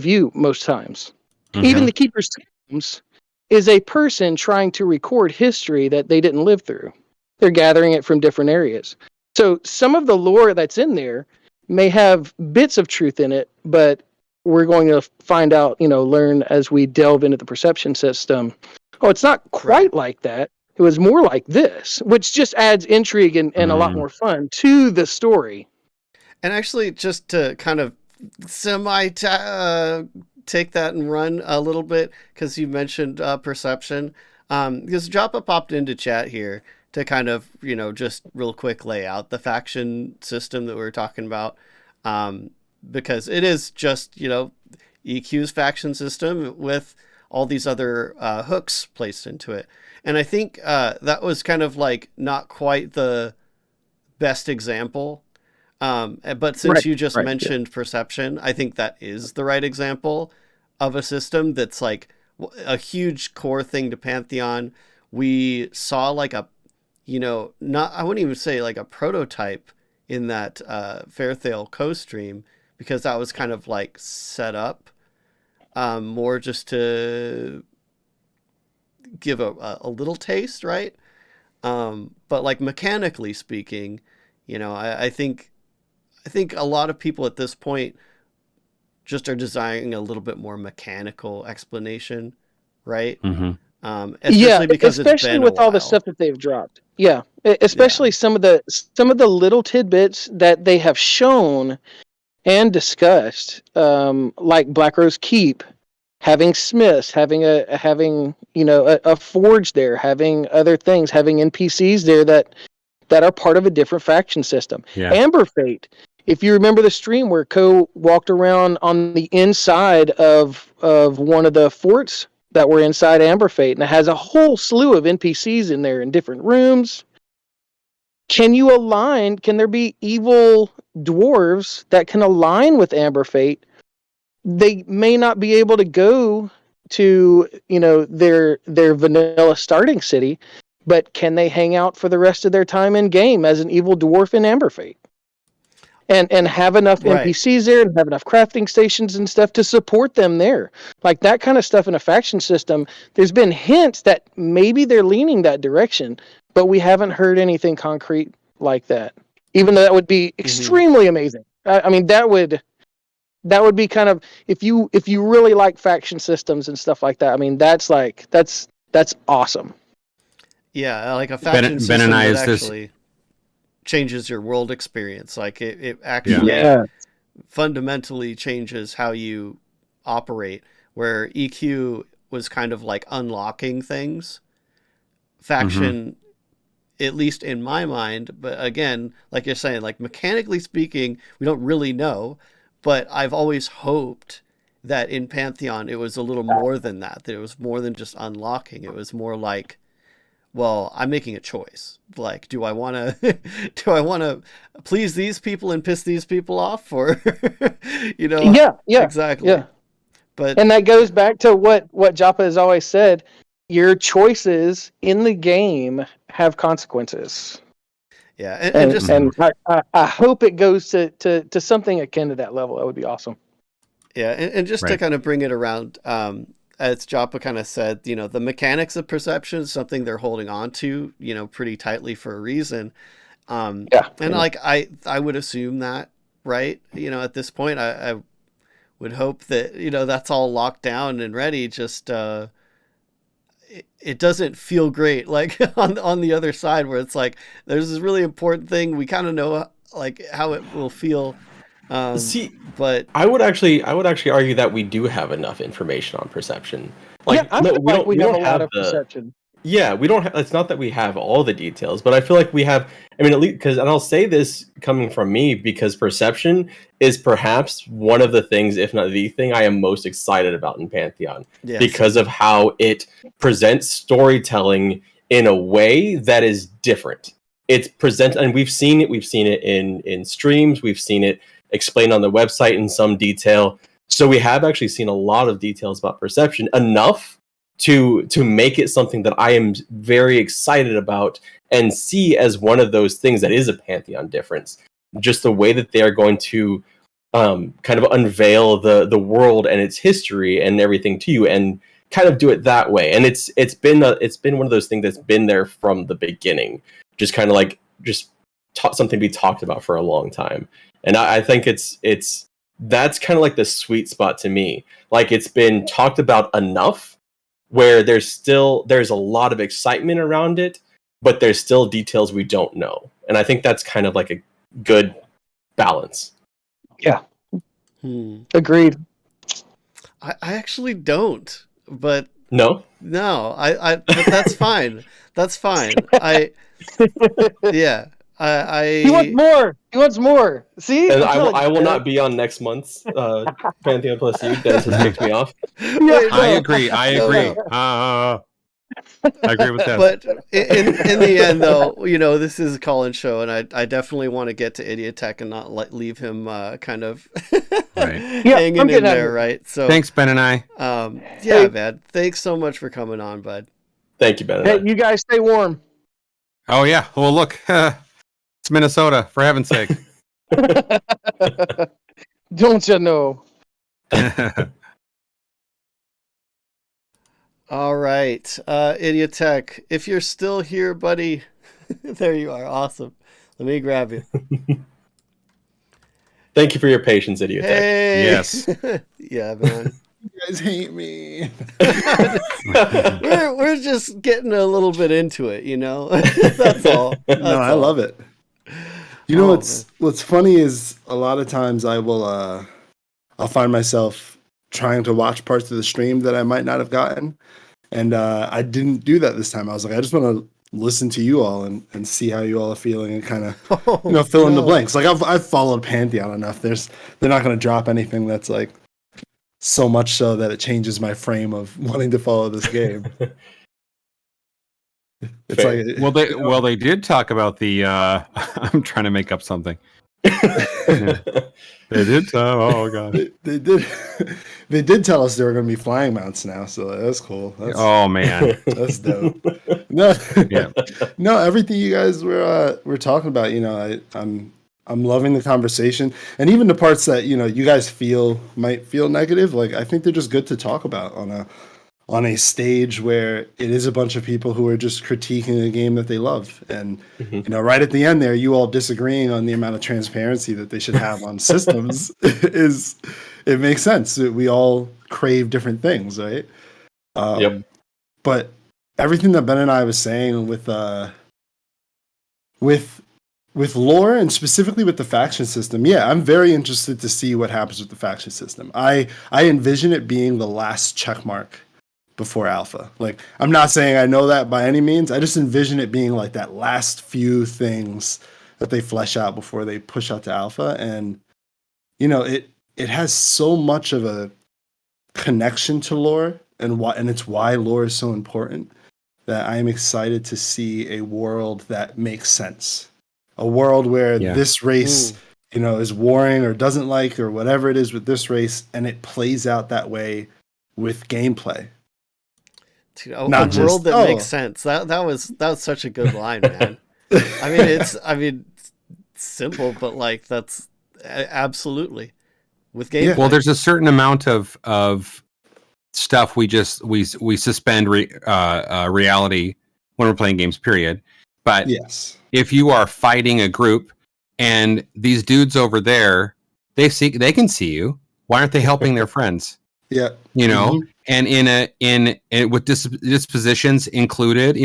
view most times. Even the Keeper's Tombs is a person trying to record history that they didn't live through. They're gathering it from different areas. So some of the lore that's in there may have bits of truth in it, but we're going to find out, you know, learn as we delve into the perception system. Oh, it's not quite like that. It was more like this, which just adds intrigue and a lot more fun to the story. And actually, just to kind of take that and run a little bit, because you mentioned perception, because Joppa popped into chat here to kind of, you know, just real quick lay out the faction system that we were talking about, because it is just, you know, EQ's faction system with all these other hooks placed into it. And I think that was kind of like not quite the best example. But since you just mentioned perception, I think that is the right example of a system that's like a huge core thing to Pantheon. We saw like a, you know, not, I wouldn't even say like a prototype in that Fairthale co-stream, because that was kind of like set up more just to give a little taste, right? But like mechanically speaking, you know, I think a lot of people at this point just are desiring a little bit more mechanical explanation right? Hmm. Especially because it's especially been with a all the while. stuff that they've dropped. Yeah, especially some of the little tidbits that they have shown and discussed, like Black Rose Keep, having smiths, having a forge there, having other things, having NPCs there that are part of a different faction system. Yeah. Amber Fate. If you remember the stream where Ko walked around on the inside of one of the forts that were inside Amber Fate, and it has a whole slew of NPCs in there in different rooms. Can there be evil dwarves that can align with Amber Fate? They may not be able to go to, their vanilla starting city, but can they hang out for the rest of their time in game as an evil dwarf in Amber Fate? And have enough Right. NPCs there and have enough crafting stations and stuff to support them there. Like that kind of stuff in a faction system, there's been hints that maybe they're leaning that direction, but we haven't heard anything concrete like that. Even though that would be extremely amazing. I mean, that would be kind of, if you really like faction systems and stuff like that, I mean, that's awesome. Yeah, like a faction Ben system and I that is actually changes your world experience. Like it actually Yeah. fundamentally changes how you operate. Where EQ was kind of like unlocking things, faction, at least in my mind, but again, like you're saying, like mechanically speaking, we don't really know, but I've always hoped that in Pantheon it was a little more than that it was more than just unlocking. It was more like, well, I'm making a choice. Like, do I want to please these people and piss these people off, or Yeah, exactly. Yeah. But And that goes back to what Joppa has always said. Your choices in the game have consequences. yeah, and just I hope it goes to something akin to that level. That would be awesome. yeah, and just to Right. kind of bring it around, as Joppa kind of said, the mechanics of perception is something they're holding on to, pretty tightly for a reason. And like I would assume that, right? At this point, I would hope that that's all locked down and ready. Just it doesn't feel great, like on the other side, where it's like there's this really important thing. We kind of know like how it will feel. See, but I would actually argue that we do have enough information on perception. Like, I no, feel we like don't. we We have don't a lot have of the. perception. Yeah, we don't. It's not that we have all the details, but I feel like we have. I mean, at least because, and I'll say this coming from me, because perception is perhaps one of the things, if not the thing, I am most excited about in Pantheon, yes. because of how it presents storytelling in a way that is different. It's present, and we've seen it. We've seen it in streams. We've seen it explained on the website in some detail. So we have actually seen a lot of details about perception, enough to make it something that I am very excited about and see as one of those things that is a Pantheon difference. Just the way that they are going to kind of unveil the world and its history and everything to you, and kind of do it that way. And it's been one of those things that's been there from the beginning. Just kind of like something to be talked about for a long time. And I think that's kind of like the sweet spot to me. Like, it's been talked about enough where there's a lot of excitement around it, but there's still details we don't know. And I think that's kind of like a good balance. Yeah. Agreed. I actually don't, but No? but that's fine. That's fine. Yeah. He wants more. He wants more. See? And I will not be on next month's Pantheon Plus You. Dennis has kicked me off. I agree. No. I agree with that. But in the end, though, this is a call-in show, and I definitely want to get to Idiotech and not leave him kind of Right. hanging in there, right? So Thanks, Ben and I. Yeah, man. Thanks so much for coming on, bud. Thank you, Ben. Hey, you guys stay warm. Oh yeah. Well, look, it's Minnesota, for heaven's sake. Don't you know? All right, Idiotech, if you're still here, buddy, there you are. Awesome. Let me grab you. Thank you for your patience, Idiotech. Hey. Yes. Yeah, man. You guys hate me. we're just getting a little bit into it, you know. That's all. That's No, I all. love it. You know Oh, what's funny is a lot of times I'll find myself trying to watch parts of the stream that I might not have gotten, and I didn't do that this time. I was like, I just want to listen to you all and see how you all are feeling and kind of Oh, fill in the no. blanks. Like I've followed Pantheon enough. They're not going to drop anything that's like so much so that it changes my frame of wanting to follow this game. It's Fair. like Well, they did talk about the. I'm trying to make up something. They did. Oh god. they did they did tell us there were going to be flying mounts now, so that's cool. Oh man. That's dope. No, Yeah. no, everything you guys were talking about, I'm loving the conversation, and even the parts that you guys might feel negative. Like I think they're just good to talk about on a stage where it is a bunch of people who are just critiquing a game that they love, and right at the end there, you all disagreeing on the amount of transparency that they should have on systems it makes sense. We all crave different things, right? Yep. But everything that Ben and I was saying with lore and specifically with the faction system, yeah, I'm very interested to see what happens with the faction system. I envision it being the last check mark before alpha. Like, I'm not saying I know that by any means. I just envision it being like that last few things that they flesh out before they push out to alpha. And it has so much of a connection to lore, and it's why lore is so important, that I am excited to see a world that makes sense. A world where this race, is warring or doesn't like or whatever it is with this race, and it plays out that way with gameplay. Dude, a Not just, world that makes sense. That was such a good line, man. I mean, it's simple, but like that's absolutely with gameplay. Well, there's a certain amount of stuff we suspend reality when we're playing games. Period. But yes, if you are fighting a group and these dudes over there, they can see you. Why aren't they helping their friends? Yeah, And in with dispositions included,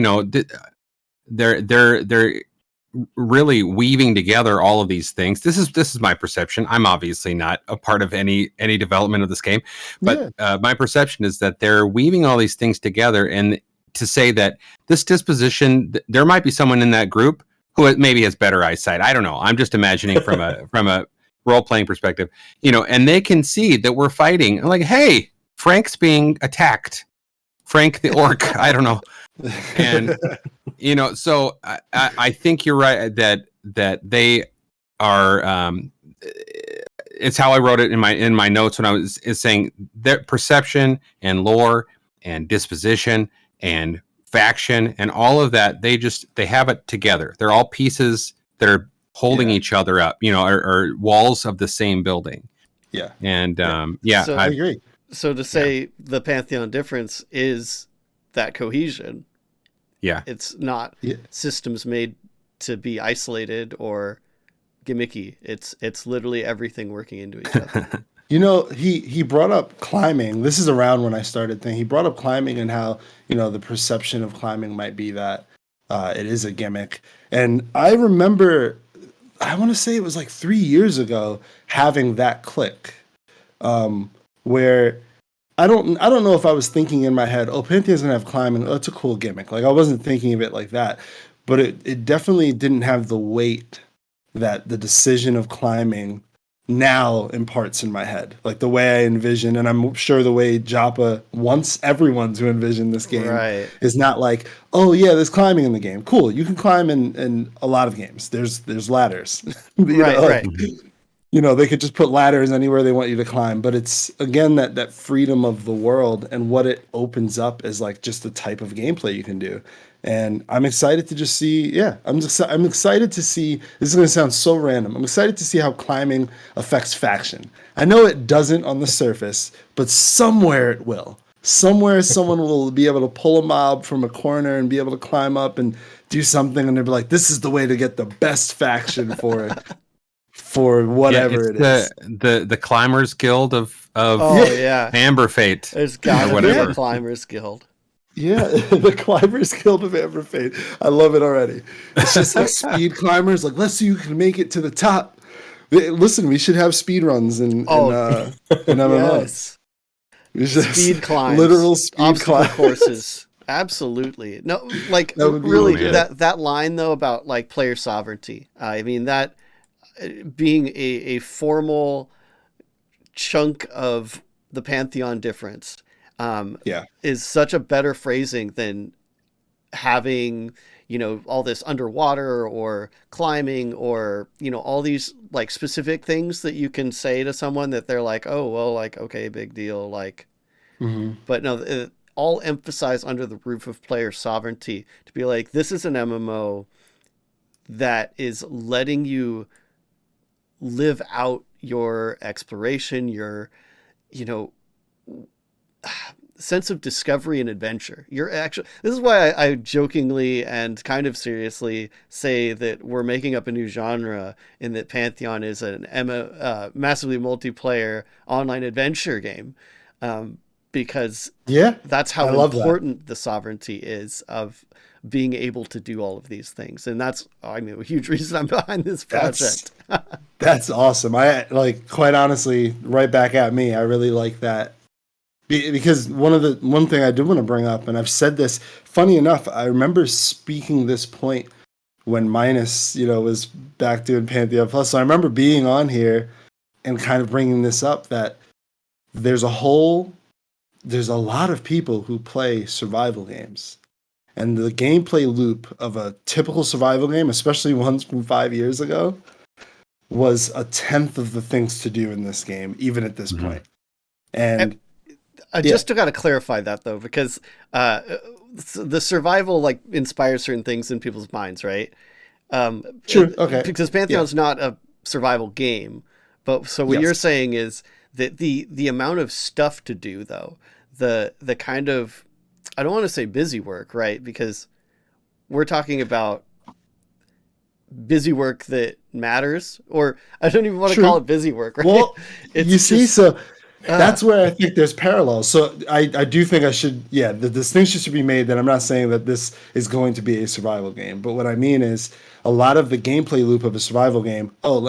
they're really weaving together all of these things. This is my perception. I'm obviously not a part of any development of this game, but my perception is that they're weaving all these things together. And to say that this disposition, there might be someone in that group who maybe has better eyesight. I don't know. I'm just imagining from a role playing perspective, and they can see that we're fighting. I'm like, hey, Frank's being attacked. Frank the orc. I don't know. And so I think you're right that they are. It's how I wrote it in my notes when I was saying that perception and lore and disposition and faction and all of that. They have it together. They're all pieces that are holding each other up. Or walls of the same building. Yeah. And So, I agree. So to say the Pantheon difference is that cohesion. Yeah. It's not systems made to be isolated or gimmicky. It's literally everything working into each other. He brought up climbing. This is around when I started thinking. He brought up climbing and how, the perception of climbing might be that it is a gimmick. And I remember, I want to say it was like 3 years ago, having that click. Where I don't know if I was thinking in my head, oh, Pantheon's gonna have climbing. Oh, that's a cool gimmick. Like I wasn't thinking of it like that, but it definitely didn't have the weight that the decision of climbing now imparts in my head. Like the way I envision, and I'm sure the way Joppa wants everyone to envision this game is not like, oh yeah, there's climbing in the game. Cool, you can climb in a lot of games. There's ladders. Right. They could just put ladders anywhere they want you to climb, but it's again that freedom of the world and what it opens up as like just the type of gameplay you can do. And I'm excited to just see. I'm excited to see. This is going to sound so random. I'm excited to see how climbing affects faction. I know it doesn't on the surface, but somewhere it will. Somewhere someone will be able to pull a mob from a corner and be able to climb up and do something, and they'll be like, "This is the way to get the best faction for it." For whatever it is, the Climbers Guild of Amber Fate. There's got to be whatever. a Climbers Guild. Yeah, the climbers killed a man for fate. I love it already. It's just like speed climbers. Like, let's see who can make it to the top. Listen, we should have speed runs in MMOs. Yes. We should Speed have climbs, literal speed obstacle climbs. courses. Absolutely. No, like That would be really cool, man. that line though about like player sovereignty. I mean that being a formal chunk of the Pantheon difference Yeah. is such a better phrasing than having, you know, all this underwater or climbing or, you know, all these like specific things that you can say to someone that they're like, oh, well, like, okay, big deal. Like, Mhm. but no, all emphasized under the roof of player sovereignty to be like, this is an MMO that is letting you live out your exploration, your, you know, sense of discovery and adventure. You're actually, this is why I jokingly and kind of seriously say that we're making up a new genre in that Pantheon is an massively multiplayer online adventure game. Because Yeah. that's how I love that. important the sovereignty is of being able to do all of these things. And that's, I mean, a huge reason I'm behind this project. That's awesome. I like, quite honestly, right back at me. I really like that. Because one thing I do want to bring up, and I've said this, funny enough, I remember speaking this point when Minus, was back doing Pantheon Plus. So I remember being on here and kind of bringing this up, that there's a lot of people who play survival games. And the gameplay loop of a typical survival game, especially ones from 5 years ago, was a tenth of the things to do in this game, even at this point. And I just got to clarify that though, because the survival like inspires certain things in people's minds, right? True. Okay. Because Pantheon's not a survival game, but so what you're saying is that the amount of stuff to do though, the kind of, I don't want to say busy work, right? Because we're talking about busy work that matters, or I don't even want to call it busy work, right? Well, it's so that's where I think there's parallels. So I do think the distinction should be made that I'm not saying that this is going to be a survival game, but what I mean is a lot of the gameplay loop of a survival game. Oh,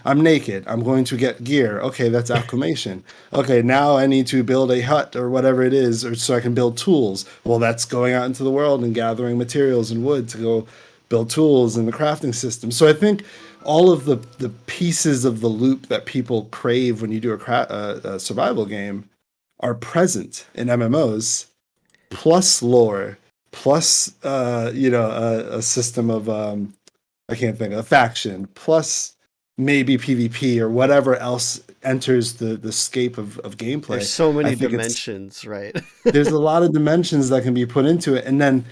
I'm naked. I'm going to get gear. Okay, that's acclimation. Okay, now I need to build a hut or whatever it is, or so I can build tools. Well, that's going out into the world and gathering materials and wood to go build tools in the crafting system. So I think all of the pieces of the loop that people crave when you do a survival game are present in MMOs, plus lore, plus a system of I can't think of a faction, plus maybe PvP or whatever else enters the scape of gameplay. There's so many dimensions, right? There's a lot of dimensions that can be put into it, and then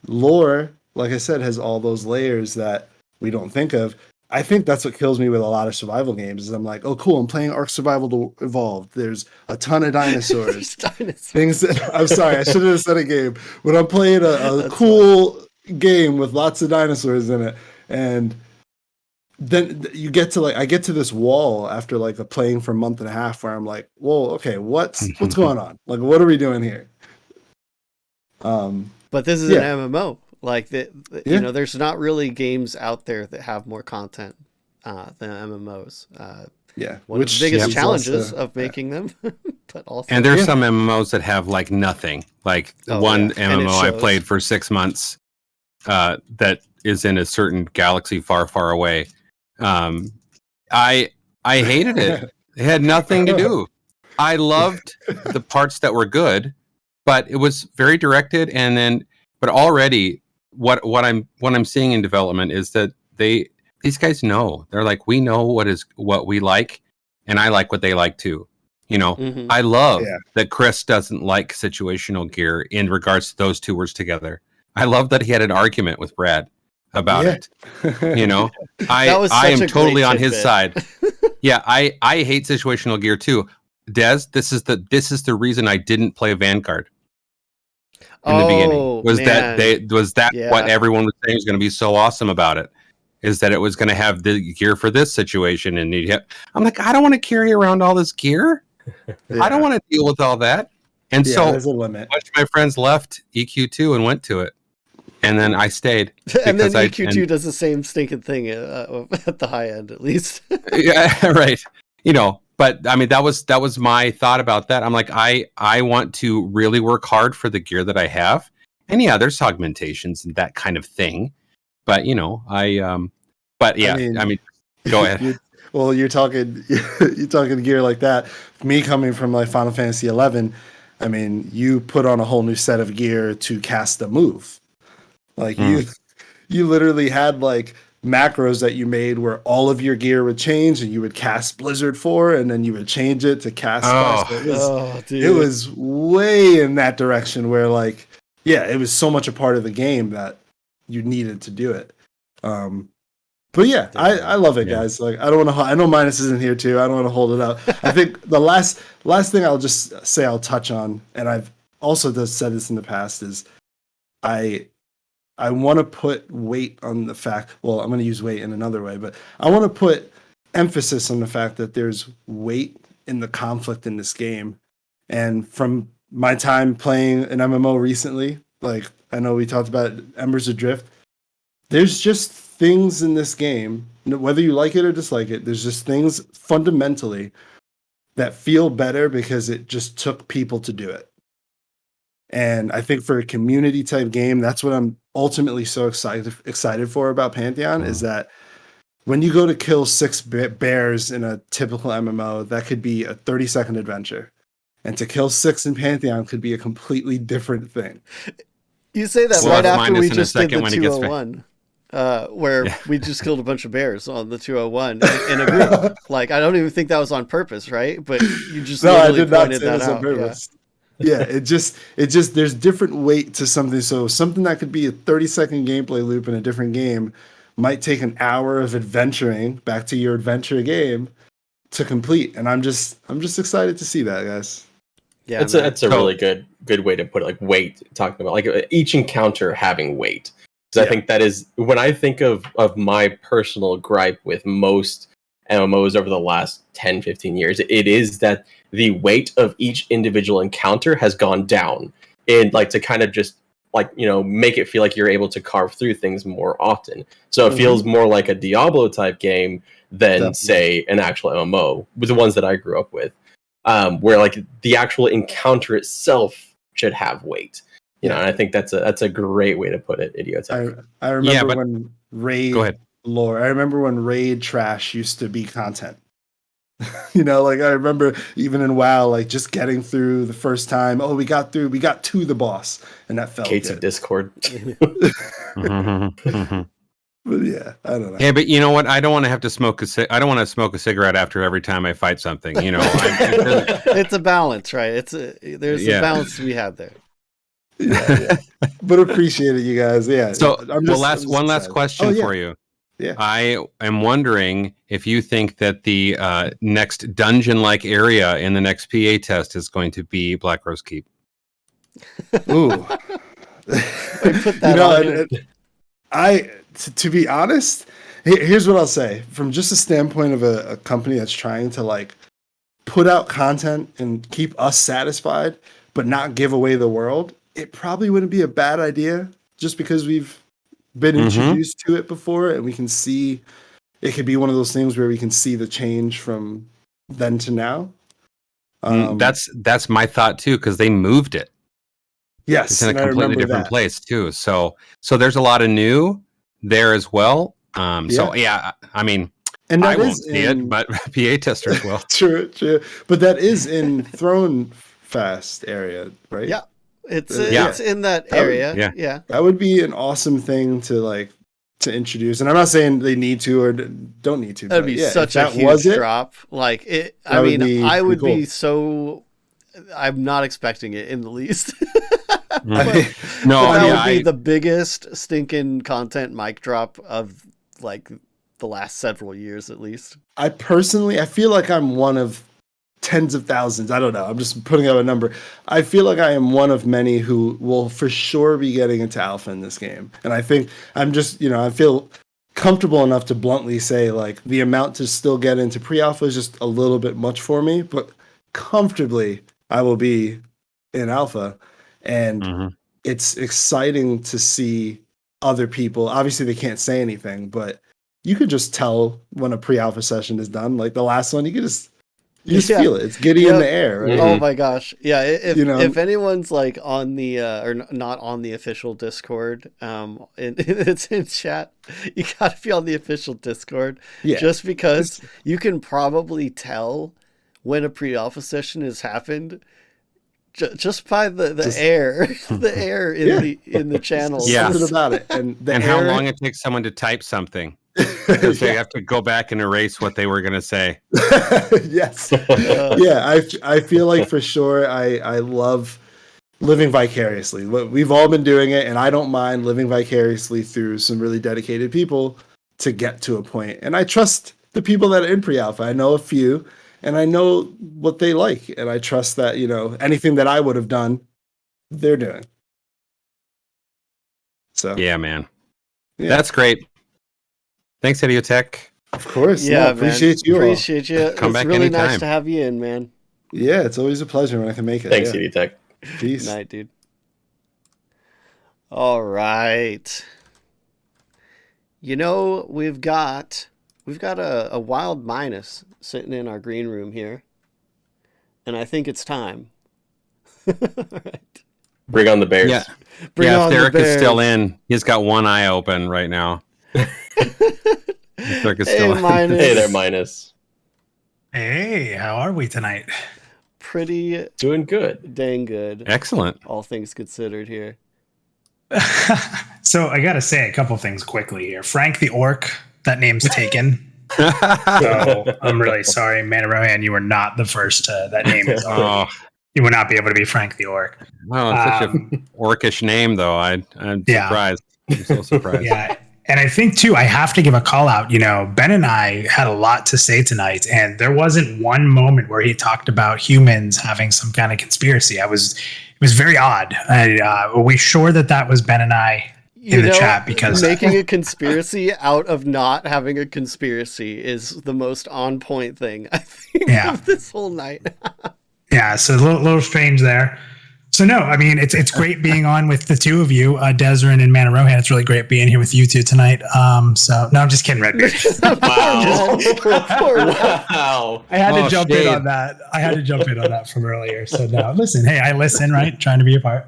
lore, like I said, has all those layers that we don't think of. I think that's what kills me with a lot of survival games is I'm like, oh, cool, I'm playing Ark Survival Evolved. There's a ton of dinosaurs. Things that, I'm sorry, I should have said a game. But I'm playing a cool game with lots of dinosaurs in it. And then you get to I get to this wall after playing for a month and a half where I'm like, whoa, okay, what's going on? Like, what are we doing here? But this is an MMO. Like there's not really games out there that have more content than MMOs. One of the biggest challenges of making them, but also. And there's some MMOs that have nothing. MMO I played for 6 months that is in a certain galaxy far, far away. I hated it. It had nothing to do. I loved the parts that were good, but it was very directed. But already, what I'm seeing in development is that these guys know. They're like, we know what we like, and I like what they like too. I love that Chris doesn't like situational gear in regards to those two words together. I love that he had an argument with Brad about it. I am totally on his side. I hate situational gear too. Des, this is the reason I didn't play Vanguard in the beginning. What everyone was saying was going to be so awesome about it is that it was going to have the gear for this situation, and I'm like, I don't want to carry around all this gear. I don't want to deal with all that. And Yeah, so there's a limit. a bunch of my friends left EQ2 and went to it. And then I stayed. And then because EQ2 does the same stinking thing at the high end, at least. Yeah, right. You know, but I mean, that was my thought about that. I'm like, I want to really work hard for the gear that I have. And yeah, there's augmentations and that kind of thing. But you know, but yeah, I mean go ahead. You're talking gear like that. Me coming from like Final Fantasy 11, I mean, you put on a whole new set of gear to cast a move. Like you literally had like macros that you made where all of your gear would change and you would cast Blizzard 4 and then you would change it to cast it was way in that direction where like, yeah, it was so much a part of the game that you needed to do it. But yeah, I love it, guys. Like, I don't want to. I know Minus isn't here too. I don't want to hold it up. I think the last thing I'll just say I'll touch on, and I've also just said this in the past, is I want to put weight on the fact. Well, I'm going to use weight in another way, but I want to put emphasis on the fact that there's weight in the conflict in this game. And from my time playing an MMO recently, like I know we talked about Embers Adrift, there's just things in this game, whether you like it or dislike it, there's just things fundamentally that feel better because it just took people to do it. And I think for a community type game, that's what I'm ultimately so excited for about Pantheon, is that when you go to kill 6 bears in a typical MMO, that could be a 30-second adventure. And to kill 6 in Pantheon could be a completely different thing. You say that We'll right have after Minus we in a just did second the when he gets 201. Where we just killed a bunch of bears on the 201 in a group. Like, I don't even think that was on purpose, right? But you just literally pointed that out. Yeah, it just there's different weight to something. So something that could be a 30-second gameplay loop in a different game might take an hour of adventuring back to your adventure game to complete. And I'm just excited to see that, guys. Yeah, it's a really good way to put it. Like weight, talking about like each encounter having weight. Because I think that is, when I think of my personal gripe with most MMOs over the last 10, 15 years, it is that the weight of each individual encounter has gone down. And like to kind of just like, you know, make it feel like you're able to carve through things more often. So it feels more like a Diablo type game than say an actual MMO, with the ones that I grew up with, where like the actual encounter itself should have weight. You know, and I think that's a great way to put it, Idiotech. I remember when raid lore. I remember when raid trash used to be content. You know, like I remember even in WoW, like just getting through the first time. Oh, we got to the boss, and that felt Gates good. of Discord. But yeah, I don't know. Yeah, but you know what? I don't want to have to smoke I don't want to smoke a cigarette after every time I fight something. You know, it's a balance, right? There's a balance to be had there. Yeah. But appreciate it, you guys. Yeah. So, one last question for you. Yeah. I am wondering if you think that the next dungeon-like area in the next PA test is going to be Black Rose Keep. Ooh. Put that to be honest, here's what I'll say. From just a standpoint of a company that's trying to like put out content and keep us satisfied, but not give away the world, it probably wouldn't be a bad idea, just because we've been introduced to it before and we can see it could be one of those things where we can see the change from then to now. That's my thought too, because they moved it. Yes, it's in a completely different place too. So there's a lot of new there as well. So yeah, I mean, and I won't see it, but PA testers will. True. But that is in Throne Fast area, right? Yeah. It's in that area. Yeah. That would be an awesome thing to introduce. And I'm not saying they need to or don't need to. That'd be such a huge drop. Like it. I mean, I would be so. I'm not expecting it in the least. That would be the biggest stinking content mic drop of like the last several years, at least. I feel like I'm one of tens of thousands. I don't know. I'm just putting out a number. I feel like I am one of many who will for sure be getting into alpha in this game. And I think I'm just, I feel comfortable enough to bluntly say like the amount to still get into pre-alpha is just a little bit much for me, but comfortably I will be in alpha, and Mhm. it's exciting to see other people. Obviously, they can't say anything, but you could just tell when a pre-alpha session is done. Like the last one, you just Yeah. feel it. It's giddy in Yep. the air, right? Oh my gosh. Yeah, You know? if anyone's like on the not on the official Discord, it's in chat. You got to be on the official Discord Yeah. just because you can probably tell when a pre-alpha session has happened just by the Just- air, the air in the channel. Yeah. Something about it, and the And air, how long it takes someone to type something because they have to go back and erase what they were going to say. yes, yeah. I feel like for sure. I love living vicariously. We've all been doing it, and I don't mind living vicariously through some really dedicated people to get to a point. And I trust the people that are in pre-alpha. I know a few, and I know what they like, and I trust that anything that I would have done, they're doing. So Yeah, man. yeah, That's great. Thanks, Idiotech. of course. Yeah, No, appreciate you all. Appreciate you. Come It's back really nice anytime. to have you in, man. Yeah, it's always a pleasure when I can make it. Thanks, yeah. EDTech. Peace. Night, dude. All right. We've got a wild minus sitting in our green room here, and I think it's time. All right. Bring on the Bears. Yeah. Bring Yeah, on if the Derek is still Bears. in, he's got one eye open right now. If Derek is Hey, still in. Minus. Hey there, Minus. Hey, how are we tonight? Pretty Doing good. dang good, Excellent. all things considered here. So I got to say a couple things quickly here. Frank the Orc, that name's taken. So I'm really sorry, Manarohan, you were not the first. That name is Oh, you would not be able to be Frank the Orc. wow, it's such a orcish name, though. I'm Yeah. surprised. I'm so surprised. Yeah. And I think too, I have to give a call out. Ben and I had a lot to say tonight, and there wasn't one moment where he talked about humans having some kind of conspiracy. It was very odd. Are we sure that was Ben and I in the chat? Because making a conspiracy out of not having a conspiracy is the most on point thing I think Yeah. of this whole night. yeah, so a little strange there. So no, I mean it's great being on with the two of you, Desrin and Manarohan. It's really great being here with you two tonight. So no, I'm just kidding, Redbeard. Wow. Poor man. Wow. I had Oh, to jump shade. in on that. I had to jump in on that from earlier. So no, listen, hey, I listen, right? Trying to be a part.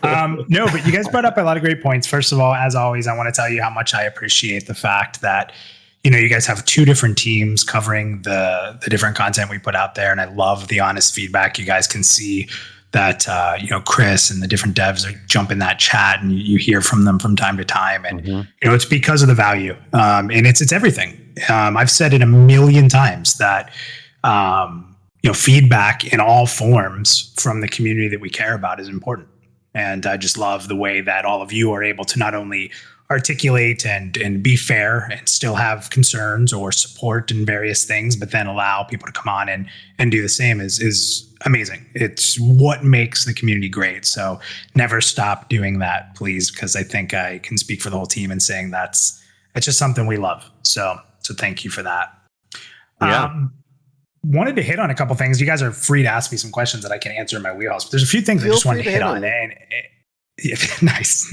No, but you guys brought up a lot of great points. First of all, as always, I want to tell you how much I appreciate the fact that you guys have two different teams covering the different content we put out there, and I love the honest feedback. You guys can see that Chris and the different devs are jumping that chat, and you hear from them from time to time, and it's because of the value, and it's everything. I've said it a million times that feedback in all forms from the community that we care about is important, and I just love the way that all of you are able to not only articulate and be fair and still have concerns or support in various things, but then allow people to come on and do the same is amazing. It's what makes the community great. So never stop doing that, please, because I think I can speak for the whole team in saying it's just something we love. So thank you for that. Yeah. Wanted to hit on a couple things. You guys are free to ask me some questions that I can answer in my wheelhouse, but there's a few things I Feel just want free to to hit hit on. on it. Yeah, nice.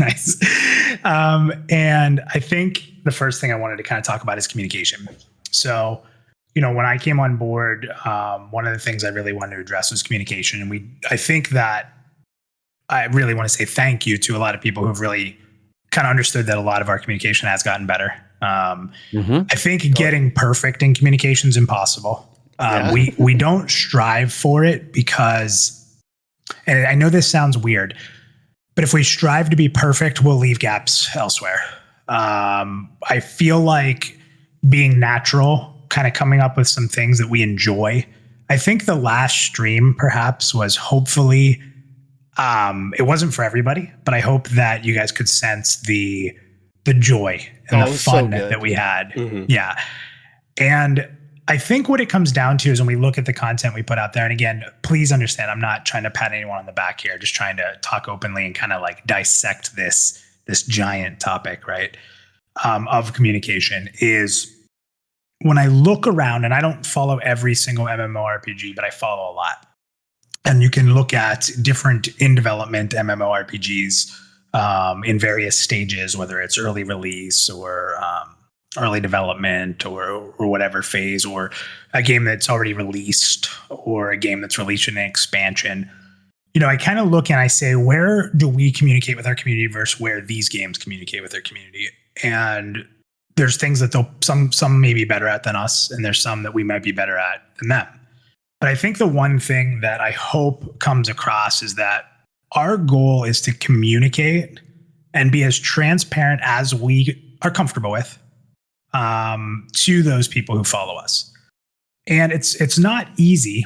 And I think the first thing I wanted to kind of talk about is communication. So, when I came on board, one of the things I really wanted to address was communication. And I think that I really want to say thank you to a lot of people who've really kind of understood that a lot of our communication has gotten better. I think getting perfect in communication is impossible. Yeah. We don't strive for it because, and I know this sounds weird, but if we strive to be perfect, we'll leave gaps elsewhere. I feel like being natural, kind of coming up with some things that we enjoy. I think the last stream perhaps was hopefully, it wasn't for everybody, but I hope that you guys could sense the joy and Oh, the it was so fun good. that we had. Mhm. Yeah. And I think what it comes down to is when we look at the content we put out there, and again, please understand, I'm not trying to pat anyone on the back here, just trying to talk openly and kind of like dissect this giant topic, right? Of communication is when I look around, and I don't follow every single MMORPG, but I follow a lot. and you can look at different in development MMORPGs in various stages, whether it's early release or early development or whatever phase, or a game that's already released or a game that's released in an expansion. You know, I kind of look and I say, where do we communicate with our community versus where these games communicate with their community? And there's things that some may be better at than us, and there's some that we might be better at than them. But I think the one thing that I hope comes across is that our goal is to communicate and be as transparent as we are comfortable with to those people who follow us. And it's not easy,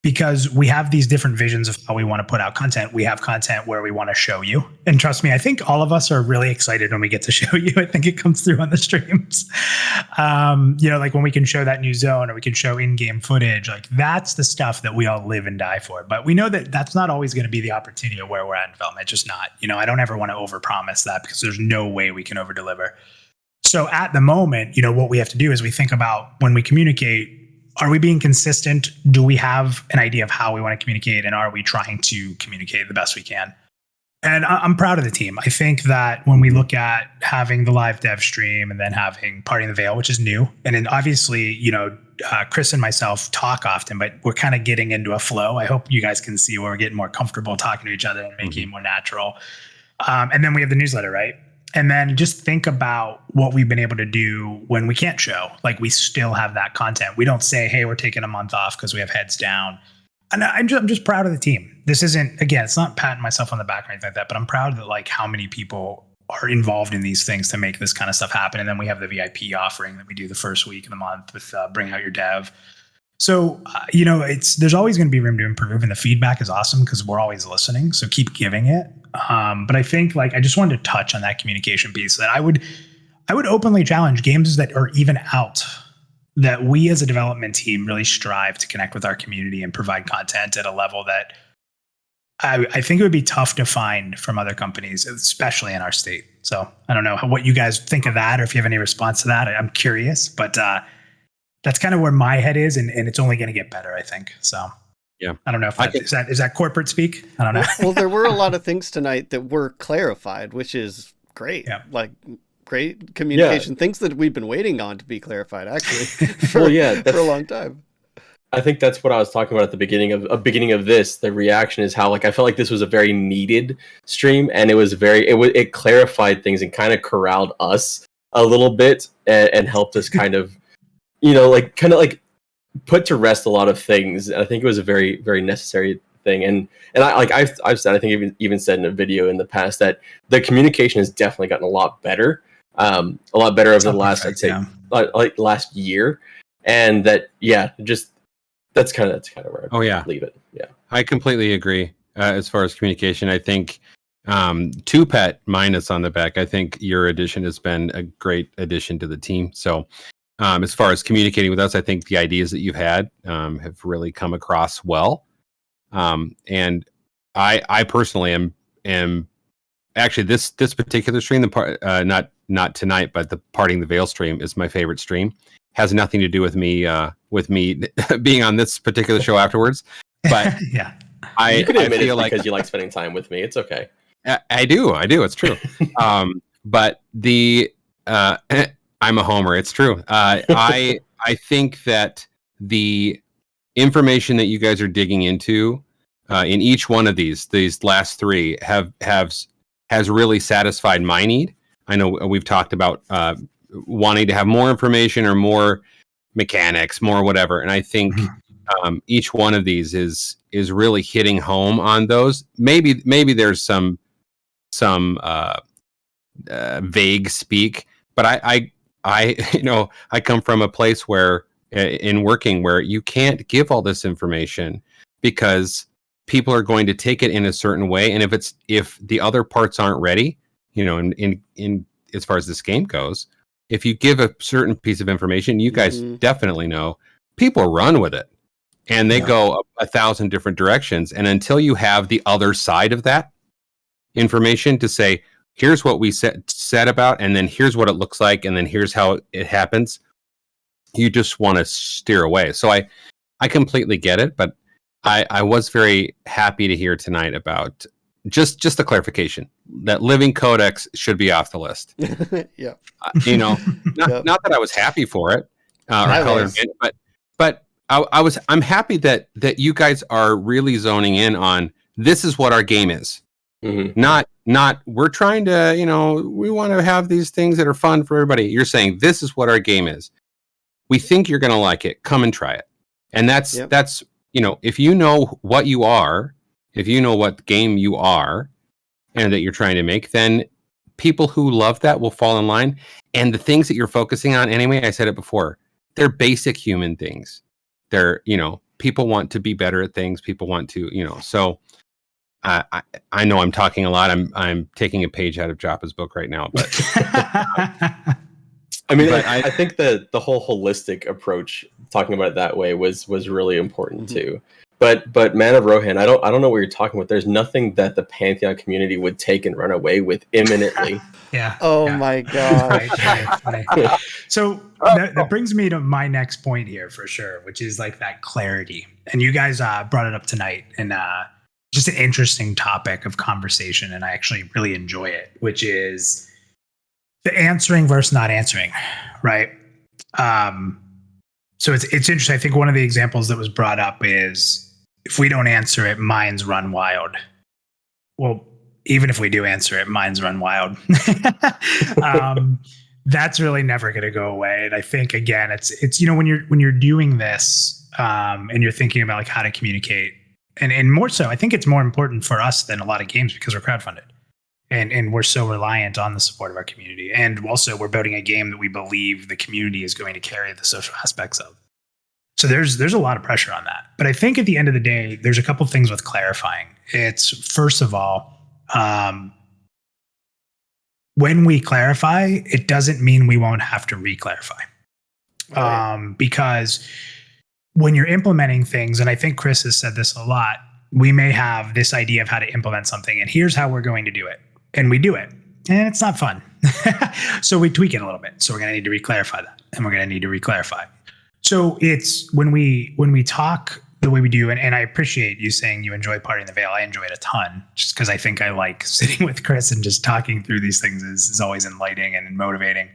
because we have these different visions of how we want to put out content. We have content where we want to show you. And trust me, I think all of us are really excited when we get to show you. I think it comes through on the streams. You know, like when we can show that new zone, or we can show in-game footage, like that's the stuff that we all live and die for. But we know that that's not always going to be the opportunity of where we're at in development. It's just not. You know, I don't ever want to overpromise that, because there's no way we can overdeliver. So at the moment, you know, what we have to do is we think about, when we communicate, are we being consistent? Do we have an idea of how we want to communicate? And are we trying to communicate the best we can? And I'm proud of the team. I think that when we look at having the live dev stream and then having Party in the Veil, which is new, and then obviously, you know, Chris and myself talk often, but we're kind of getting into a flow. I hope you guys can see where we're getting more comfortable talking to each other and making it more natural. And then we have the newsletter, right? And then just think about what we've been able to do when we can't show. Like, we still have that content. We don't say, hey, we're taking a month off because we have heads down. And I'm just proud of the team. This isn't, again, it's not patting myself on the back or anything like that, but I'm proud that, like, how many people are involved in these things to make this kind of stuff happen. And then we have the VIP offering that we do the first week of the month with Bring Out Your Dev. So, you know, there's always going to be room to improve, and the feedback is awesome because we're always listening. So keep giving it. But I think, like, I just wanted to touch on that communication piece, that I would openly challenge games that are even out, that we as a development team really strive to connect with our community and provide content at a level that I think it would be tough to find from other companies, especially in our state. So I don't know what you guys think of that, or if you have any response to that. I'm curious, but that's kind of where my head is, and it's only going to get better, I think. So yeah, I don't know if is that corporate speak. I don't know. Well, there were a lot of things tonight that were clarified, which is great. Yeah. Like, great communication, things that we've been waiting on to be clarified, actually, for a long time. I think that's what I was talking about at the beginning of this. The reaction is how, like, I felt like this was a very needed stream, and it clarified things and kind of corralled us a little bit and helped us kind of, you know, like, kind of like put to rest a lot of things. I think it was a very, very necessary thing. And I've said, I think even said in a video in the past, that the communication has definitely gotten a lot better over the last, I'd say, like last year. And that, that's kind of where I'd leave it. Yeah. I completely agree. As far as communication, I think Two Pet minus on the back, I think your addition has been a great addition to the team. So as far as communicating with us, I think the ideas that you've had have really come across well. And I personally am actually this particular stream, not tonight, but the Parting the Veil stream is my favorite stream. Has nothing to do with me being on this particular show afterwards. But yeah, you can admit it because you like spending time with me. It's okay. I do. It's true. But I'm a homer. It's true. I think that the information that you guys are digging into in each one of these last three has really satisfied my need. I know we've talked about wanting to have more information or more mechanics, more whatever, and I think each one of these is really hitting home on those. Maybe there's some vague speak, but I come from a place where in working where you can't give all this information because people are going to take it in a certain way, and if the other parts aren't ready, you know, in as far as this game goes, if you give a certain piece of information, you guys definitely know people run with it, and they go 1,000 different directions, and until you have the other side of that information to say, here's what we said about, and then here's what it looks like, and then here's how it happens, you just want to steer away. So I completely get it, but I was very happy to hear tonight about just the clarification that Living Codex should be off the list. Yeah. You know, Yep. not that I was happy for it, I or colored was. it, but I'm happy that you guys are really zoning in on this is what our game is. Mhm. Not we're trying to, you know, we want to have these things that are fun for everybody. You're saying this is what our game is. We think you're going to like it. Come and try it. And that's Yep. you know, if you know what you are, if you know what game you are and that you're trying to make, then people who love that will fall in line. And the things that you're focusing on, anyway, I said it before, they're basic human things. They're, you know, people want to be better at things. People want to, you know, so I know I'm talking a lot. I'm taking a page out of Joppa's book right now, but I mean, But I think that the whole holistic approach, talking about it that way, was really important too. But Man of Rohan, I don't know what you're talking about. There's nothing that the Pantheon community would take and run away with imminently. Yeah. Oh yeah. my god. Right, funny. So that brings me to my next point here for sure, which is like that clarity. And you guys brought it up tonight, and just an interesting topic of conversation, and I actually really enjoy it, which is the answering versus not answering, right? So it's interesting. I think one of the examples that was brought up is if we don't answer it, minds run wild. Well, even if we do answer it, minds run wild. That's really never going to go away. And I think again, it's you know, when you're doing this and you're thinking about like how to communicate, and more so, I think it's more important for us than a lot of games because we're crowdfunded. And we're so reliant on the support of our community. And also we're building a game that we believe the community is going to carry the social aspects of. So there's a lot of pressure on that. But I think at the end of the day, there's a couple things with clarifying. It's first of all, when we clarify, it doesn't mean we won't have to re-clarify. Right. Because when you're implementing things, and I think Chris has said this a lot, we may have this idea of how to implement something, and here's how we're going to do it. And we do it, and it's not fun. So we tweak it a little bit. So we're going to need to re-clarify that, and we're going to need to re-clarify. So it's when we talk the way we do, and I appreciate you saying you enjoy Party in the Veil. I enjoy it a ton, just because I think I like sitting with Chris and just talking through these things is always enlightening and motivating.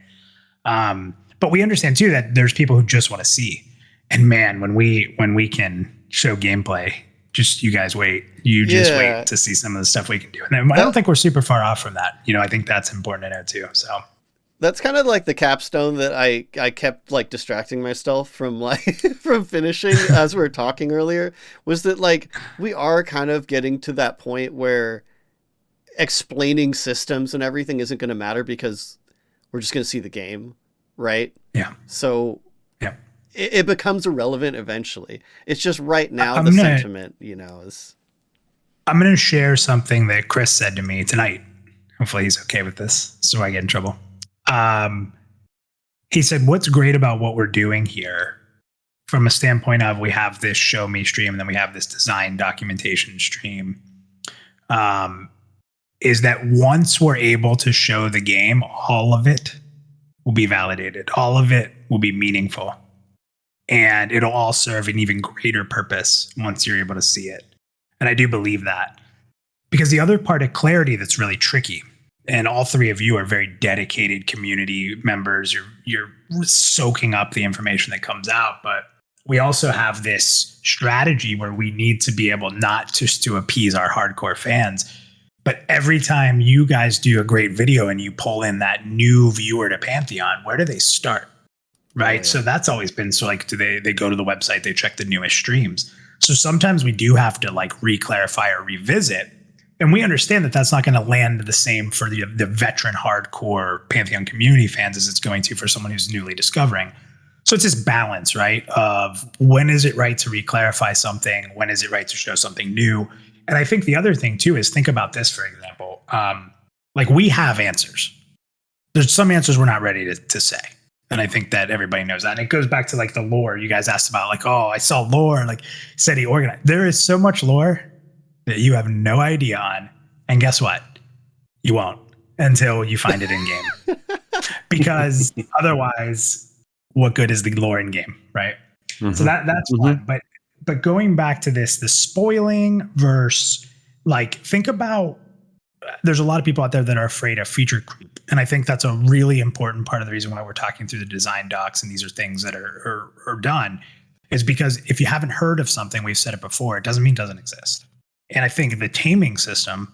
But we understand too that there's people who just want to see. And man, when we can show gameplay, just you guys wait. You just wait to see some of the stuff we can do. And I don't think we're super far off from that. You know, I think that's important to know too. So That's kind of like the capstone that I kept like distracting myself from like from finishing as we were talking earlier, was that like we are kind of getting to that point where explaining systems and everything isn't going to matter because we're just going to see the game, right? yeah. So Yeah. it becomes irrelevant eventually. It's just right now I'm the gonna- sentiment, you know, is I'm going to share something that Chris said to me tonight. Hopefully he's okay with this, so I get in trouble. He said, what's great about what we're doing here from a standpoint of we have this show me stream and then we have this design documentation stream, is that once we're able to show the game, all of it will be validated. All of it will be meaningful. And it'll all serve an even greater purpose once you're able to see it. And I do believe that. Because the other part of clarity that's really tricky, and all three of you are very dedicated community members, you're soaking up the information that comes out, but we also have this strategy where we need to be able not just to appease our hardcore fans, but every time you guys do a great video and you pull in that new viewer to Pantheon, where do they start? Right. yeah. So that's always been, so like, do they go to the website, they check the newest streams. So sometimes we do have to like re-clarify or revisit. And we understand that that's not going to land the same for the veteran hardcore Pantheon community fans as it's going to for someone who's newly discovering. So it's this balance, right? Of when is it right to re-clarify something? When is it right to show something new? And I think the other thing too is think about this, for example, like we have answers. There's some answers we're not ready to say. And I think that everybody knows that. And it goes back to like the lore you guys asked about, like, oh, I saw lore, like said he organized. There is so much lore that you have no idea on. And guess what? You won't until you find it in game. Because otherwise, what good is the lore in game, right? Mhm. So that's one. But but going back to this, the spoiling versus like, think about, there's a lot of people out there that are afraid of feature creep. And I think that's a really important part of the reason why we're talking through the design docs. And these are things that are done, is because if you haven't heard of something, we've said it before, it doesn't mean it doesn't exist. And I think the taming system,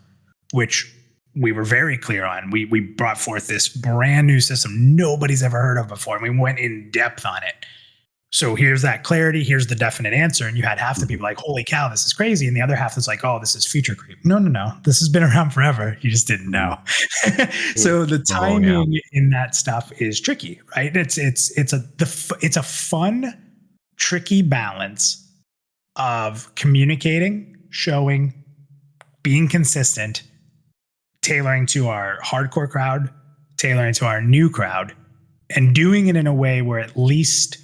which we were very clear on, we brought forth this brand new system nobody's ever heard of before. And we went in depth on it. So here's that clarity. Here's the definite answer. And you had half the people like, holy cow, this is crazy. And the other half is like, oh, this is feature creep. No. This has been around forever. You just didn't know. So the timing in that stuff is tricky, right? It's a fun, tricky balance of communicating, showing, being consistent, tailoring to our hardcore crowd, tailoring to our new crowd, and doing it in a way where at least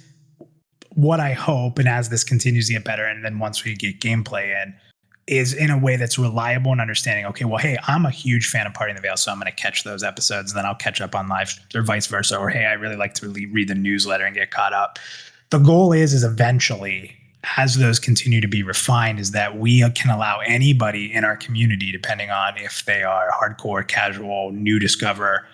what I hope, and as this continues to get better, and then once we get gameplay in, is in a way that's reliable and understanding, okay, well, hey, I'm a huge fan of Party in the Veil, so I'm going to catch those episodes, and then I'll catch up on live streams, or vice versa. Or, hey, I really like to read the newsletter and get caught up. The goal is eventually, as those continue to be refined, is that we can allow anybody in our community, depending on if they are hardcore, casual, new discoverer,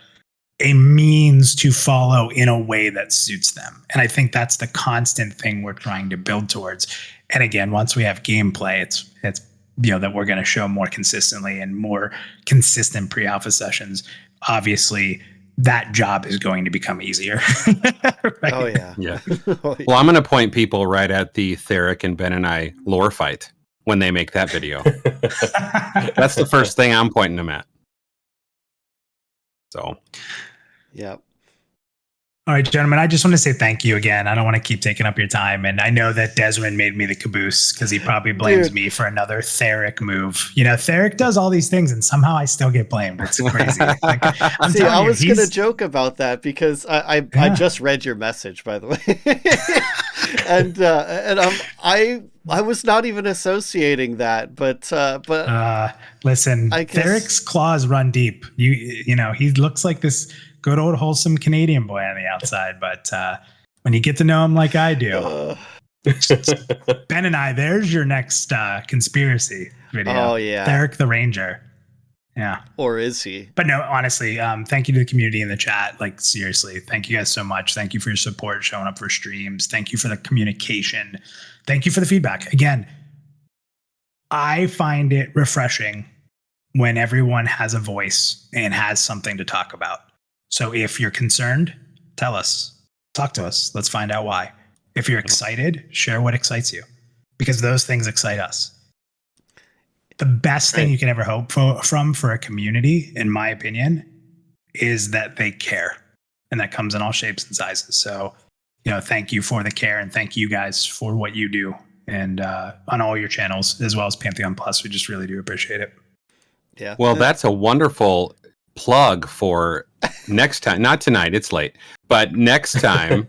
a means to follow in a way that suits them. And I think that's the constant thing we're trying to build towards. And again, once we have gameplay, it's that we're going to show more consistently and more consistent pre-alpha sessions. Obviously, that job is going to become easier. Right? Oh yeah. Yeah. Oh, yeah. Well, I'm going to point people right at the Theric and Ben and I lore fight when they make that video. That's the first thing I'm pointing them at. So, Yep. All right, gentlemen, I just want to say thank you again. I don't want to keep taking up your time. And I know that Desmond made me the caboose because he probably blames me for another Theric move. Theric does all these things and somehow I still get blamed. It's crazy. Like, See, I was going to joke about that because I just read your message, by the way. and I was not even associating that, but listen, Theric's claws run deep. You know, he looks like this good old wholesome Canadian boy on the outside, but when you get to know him like I do, Ben and I, there's your next conspiracy video. Oh yeah, Theric the Ranger. Yeah. Or is he? But no, honestly, thank you to the community in the chat. Like, seriously, thank you guys so much. Thank you for your support, showing up for streams. Thank you for the communication. Thank you for the feedback. Again, I find it refreshing when everyone has a voice and has something to talk about. So if you're concerned, tell us. Talk to us. Let's find out why. If you're excited, share what excites you, because those things excite us. The best thing you can ever hope for a community, in my opinion, is that they care. And that comes in all shapes and sizes. So, thank you for the care, and thank you guys for what you do. And on all your channels, as well as Pantheon Plus, we just really do appreciate it. Yeah. well, that's a wonderful plug for next time. Not tonight, it's late, but next time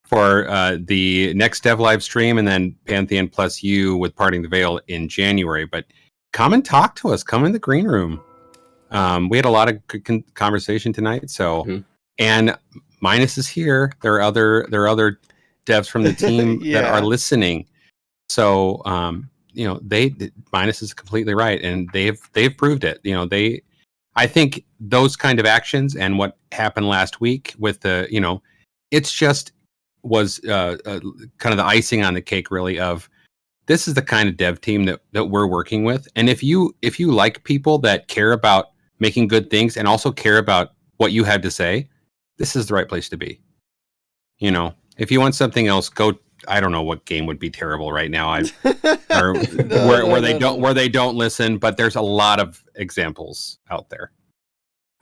for the next Dev Live stream, and then Pantheon Plus U with Parting the Veil in January. But come and talk to us. Come in the green room. We had a lot of good conversation tonight. So, and Minus is here. There are other devs from the team that are listening. So, Minus is completely right, and they've proved it. I think those kind of actions and what happened last week with the, it's just was kind of the icing on the cake, really, of this is the kind of dev team that we're working with. And if you like people that care about making good things and also care about what you have to say, this is the right place to be. If you want something else, go. I don't know what game would be terrible right now. Where they don't listen, but there's a lot of examples out there.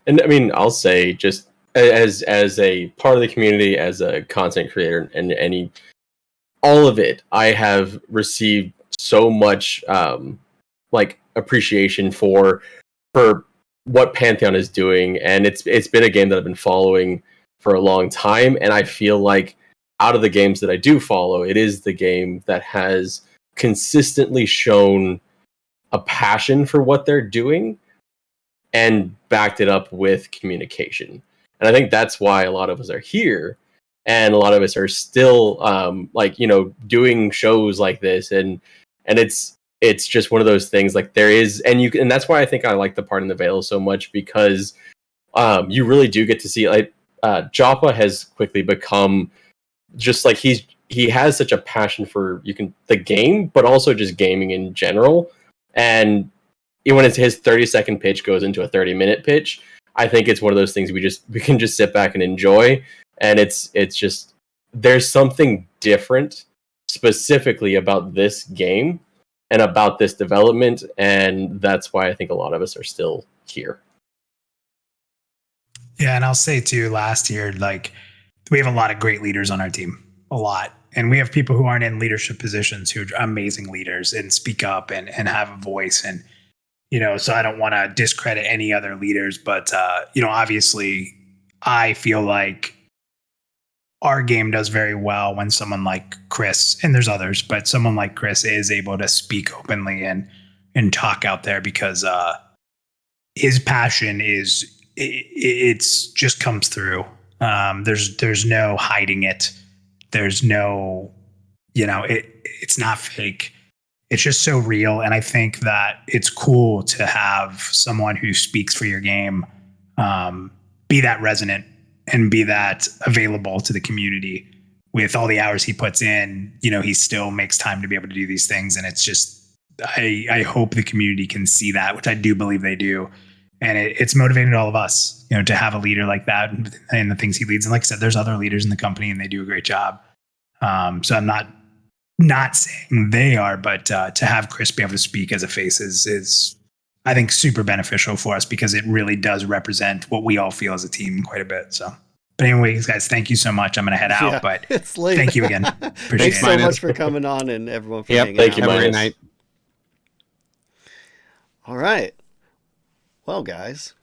And I mean, I'll say, just as a part of the community, as a content creator, and all of it, I have received so much appreciation for what Pantheon is doing, and it's been a game that I've been following for a long time, and I feel like out of the games that I do follow, it is the game that has consistently shown a passion for what they're doing and backed it up with communication. And I think that's why a lot of us are here, and a lot of us are still like, you know, doing shows like this, and it's just one of those things. Like there is, and that's why I think I like the part in the Veil so much, because you really do get to see, like, Joppa has quickly become just like, he has such a passion for the game, but also just gaming in general. And when it's his 30-second pitch goes into a 30-minute pitch, I think it's one of those things we can just sit back and enjoy. And it's just, there's something different specifically about this game and about this development, and that's why I think a lot of us are still here. Yeah, and I'll say too, last year, like, we have a lot of great leaders on our team, a lot. And we have people who aren't in leadership positions who are amazing leaders and speak up and have a voice. And, you know, so I don't want to discredit any other leaders, but, you know, obviously I feel like our game does very well when someone like Chris, and there's others, but someone like Chris is able to speak openly and talk out there, because his passion it's just comes through. There's no hiding it. There's no, you know, it's not fake. It's just so real. And I think that it's cool to have someone who speaks for your game be that resonant and be that available to the community. With all the hours he puts in, you know, he still makes time to be able to do these things. And it's just, I hope the community can see that, which I do believe they do. And it's motivated all of us, you know, to have a leader like that and the things he leads. And like I said, there's other leaders in the company and they do a great job. So I'm not saying they are, but to have Chris be able to speak as a face is I think super beneficial for us, because it really does represent what we all feel as a team quite a bit. So, but anyways, guys, thank you so much. I'm going to head out, but it's late. Thank you again. Appreciate Thanks it. so much for coming on, and everyone for hanging thank out. you, Have a great Minus. night. All right. Well, guys,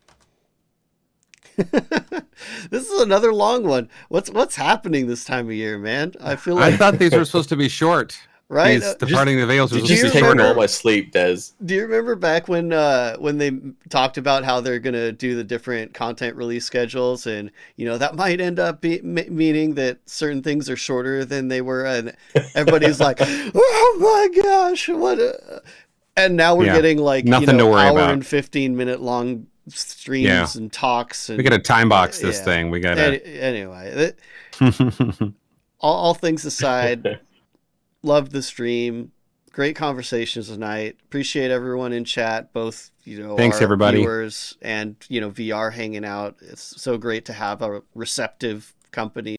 this is another long one. What's happening this time of year, man? I feel I like thought these were supposed to be short. right. These Departing the Veils were Did supposed you to be take shorter. all my sleep, Des? Do you remember back when they talked about how they're gonna do the different content release schedules, and you know that might end up meaning that certain things are shorter than they were, and everybody's like, "Oh my gosh, what?" And now we're getting like Nothing to worry hour about. and 15-minute long streams and talks. And We got to time box this thing. We got to. Anyway, all things aside, loved the stream. Great conversations tonight. Appreciate everyone in chat, both Thanks, our everybody. viewers and VR hanging out. It's so great to have a receptive company